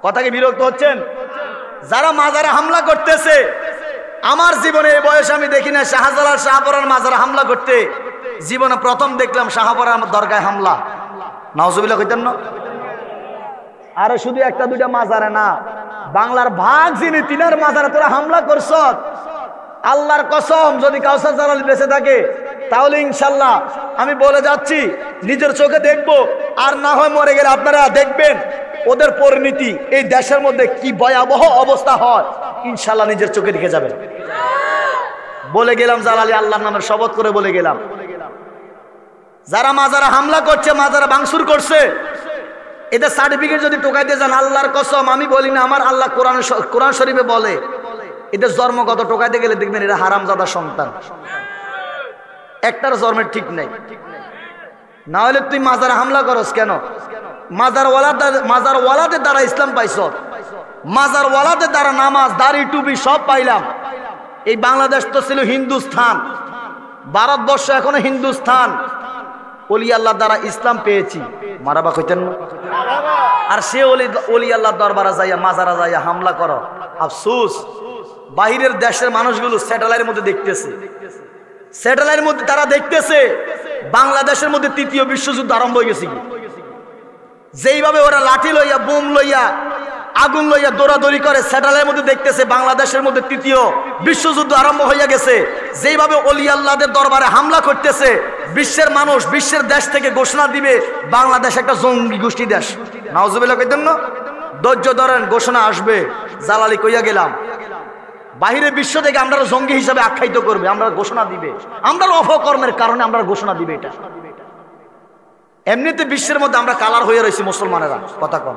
A: কথা কি বিরক্ত হচ্ছেন? যারা মাজারে হামলা করতেছে, আমার জীবনে এই বয়সে আমি দেখি না শাহজালাল শাহপরার মাজারে হামলা করতে, জীবনে প্রথম দেখলাম শাহপরার দরগায় হামলা। নাউজুবিল্লাহ কইতেন না? আরে শুধু একটা দুইটা মাজারে না, বাংলার ভাগ যিনি তিনার মাজারে তোরা হামলা করছ, আল্লাহর কসম যদি কাউসার জালালি বেঁচে থাকে তাহলে ইনশাল্লাহ আমি বলে যাচ্ছি নিজের চোখে দেখবো, আর না হয় মরে গেলে আপনারা দেখবেন ওদের পরিণতি এই দেশের মধ্যে কি ভয়াবহ অবস্থা হয়, ইনশাল্লাহ নিজের চোখে দেখে যাবেন। বলে গেলাম জালালি, আল্লাহর নামের শপথ করে বলে গেলাম, যারা মাজারে হামলা করছে, মাজারে ভাঙচুর করছে, এদের সার্টিফিকেট যদি টোকাইতে যান, আল্লাহর কসম আমি বলি না, আমার আল্লাহ কোরআন শরীফে বলে এদের জন্মগত টোকাইতে গেলে দেখবেন এরা হারামজাদা সন্তান, একটার জন্মের ঠিক নেই। না হলে তুই মাজারে হামলা করস কেন? মাজার ওয়ালাদের দ্বারা ইসলাম পাইছ, মাজার ওয়ালাদের দ্বারা নামাজ দাড়ি টুপি সব পাইলাম। এই বাংলাদেশ তো ছিল হিন্দুস্থান, ভারতবর্ষ এখনো হিন্দুস্থান, ওলি আল্লাহ দ্বারা ইসলাম পেয়েছি, মারাবা কইতেন না? আর সে ওলি আল্লাহ দরবারে যাইয়া মাজারা যাইয়া হামলা করো, আফসোস বাহিরের দেশের মানুষগুলো স্যাটেলাইটের মধ্যে দেখতেছে, স্যাটেলাইটের মধ্যে তারা দেখতেছে বাংলাদেশের মধ্যে ৩য় বিশ্বযুদ্ধ আরম্ভ হয়ে গেছে। যেইভাবে ওরা লাঠি লইয়া বোম লইয়া আগুন লইয়া দৌড়াদৌড়ি করে, স্যাটেলাইটের মধ্যে দেখতেছে বাংলাদেশের মধ্যে ৩য় বিশ্বযুদ্ধ আরম্ভ হইয়া গেছে। যেইভাবে ওলি আল্লাহদের দরবারে হামলা করতেছে, বিশ্বের মানুষ বিশ্বের দেশ থেকে ঘোষণা দিবে বাংলাদেশ একটা জঙ্গি গোষ্ঠী দেশ। নাউজুবিল্লাহ কইতেন না? ধৈর্য ধরেন, ঘোষণা আসবে। জালালি কইয়া গেলাম, বাহিরে বিশ্ব থেকে আমরা জঙ্গি হিসাবে আখ্যায়িত করবে, আমরা ঘোষণা দিবে, আমরা অপকর্মের কারণে আমরা ঘোষণা দিবে। এটা এমনিতে বিশ্বের মধ্যে আমরা কালার হয়ে রয়েছি মুসলমানেরা। কথা কম,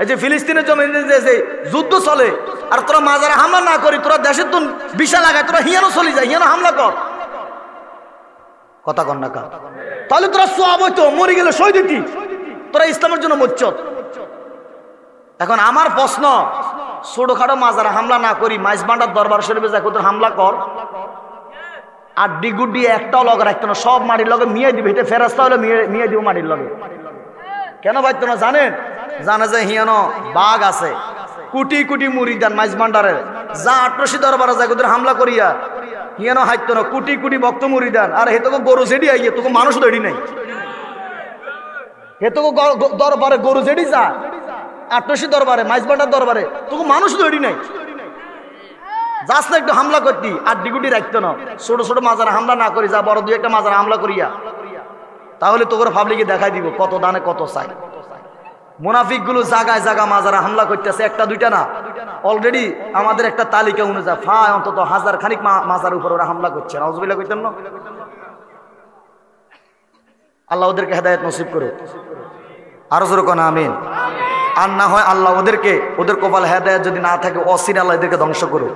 A: এই যে ফিলিস্তিনের জমিনে যে যুদ্ধ চলে, আর তোরা মাজারে হামলা না করি, তোরা দেশের তো বিশা লাগায়, তোরা হিয়ানো চলে যায়, হিয়ানো হামলা কর। কথা কন না কা? তাহলে তোরা সোয়াব হইতো, মরে গেলে শহীদ দিতি, তোরা ইসলামের জন্য মরছত। এখন আমার প্রশ্ন, ছোটখাটো মাজারে হামলা না করি, মাইজবান্ডার দরবার শরীফে যা তোর হামলা কর, আর ডিগুডি একটাও লগে রাখতো না, সব মাটির লগে মিয়ে দিবে, এটা ফেরাস্তা হলে মিয়ে দিব মাটির লগে। কেন পাইতো না জানেন? জানে যে হিয়ানো বাঘ আছে, কোটি কোটি মুরিদান মাইজবান্ডারের, যা ৮০ দরবারে যায় ওদের হামলা করিয়া হিয়ানো হাইতো না, কোটি কোটি ভক্ত মুরিদান, আর হেতু গরু জেডি আইয়ে, তোকে মানুষ দেড়ি নাই, হেতু দরবারে গরু জেডি যা ৮০ দরবারে মাইজবান্ডার দরবারে, তোকে মানুষ দেড়ি নাই, যাস না একটু হামলা করতি, আর ডিগুটি রাখতো না। ছোট ছোট মাজারে হামলা না করি, যা বড় দুই একটা মাজারে হামলা করিয়া, তাহলে তোকে পাবলিকে দেখাই দিব কত দানে কত চাই। মুনাফিক গুলো জায়গায় জায়গা মাজারে হামলা করতেছে, একটা দুইটা না, অলরেডি আমাদের একটা তালিকা অনুযায়ী প্রায় অন্তত 1000 খানিক মাজার উপর ওরা হামলা করছে। নাউজুবিল্লাহ কইতেন না? আল্লাহ ওদেরকে হেদায়েত নসিব করুক, আরো জোরে কোন আমিন। আর না হয় আল্লাহ ওদেরকে, ওদের কপাল হেদায়েত যদি না থাকে, অসির আল্লাহ এদেরকে ধ্বংস করুক,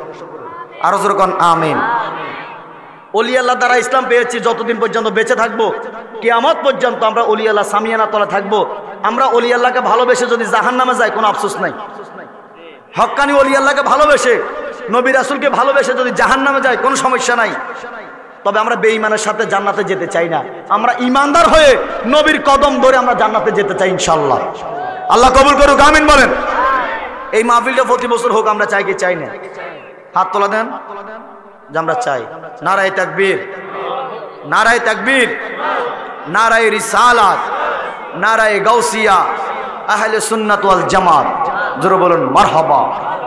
A: আরো জোরে কোন আমিন। ওলি আল্লাহ দ্বারা ইসলাম পেয়েছি, যতদিন পর্যন্ত বেঁচে থাকবো কিয়ামত পর্যন্ত আমরা ওলি আল্লাহ সামিয়ানা তলা থাকবো। আমরা ওলি আল্লাহকে ভালোবেসে যদি জাহান্নামে যাই, কোনো আফসোস নাই। হক্কানি ওলি আল্লাহকে ভালোবেসে, নবী রাসূলকে ভালোবেসে যদি জাহান্নামে যায়, কোনো সমস্যা নাই। তবে আমরা বেঈমানের সাথে জান্নাতে যেতে চাই না, আমরা ইমানদার হয়ে নবীর কদম ধরে আমরা জান্নাতে যেতে চাই ইনশাআল্লাহ। আল্লাহ কবুল করুক, আমিন বলেন। এই মাহফিলটা প্রতি বছর হোক, আমরা চাই কি চাই না? হাত তোলা দেন, যে আমরা চাই। নারায়ে তাকবীর, নারায়ে তাকবীর, নারায়ে রিসালাত, নারায়ে গাউসিয়া, আহলে সুন্নাত ওয়াল জামাত। জোরে বলুন মারহাবা।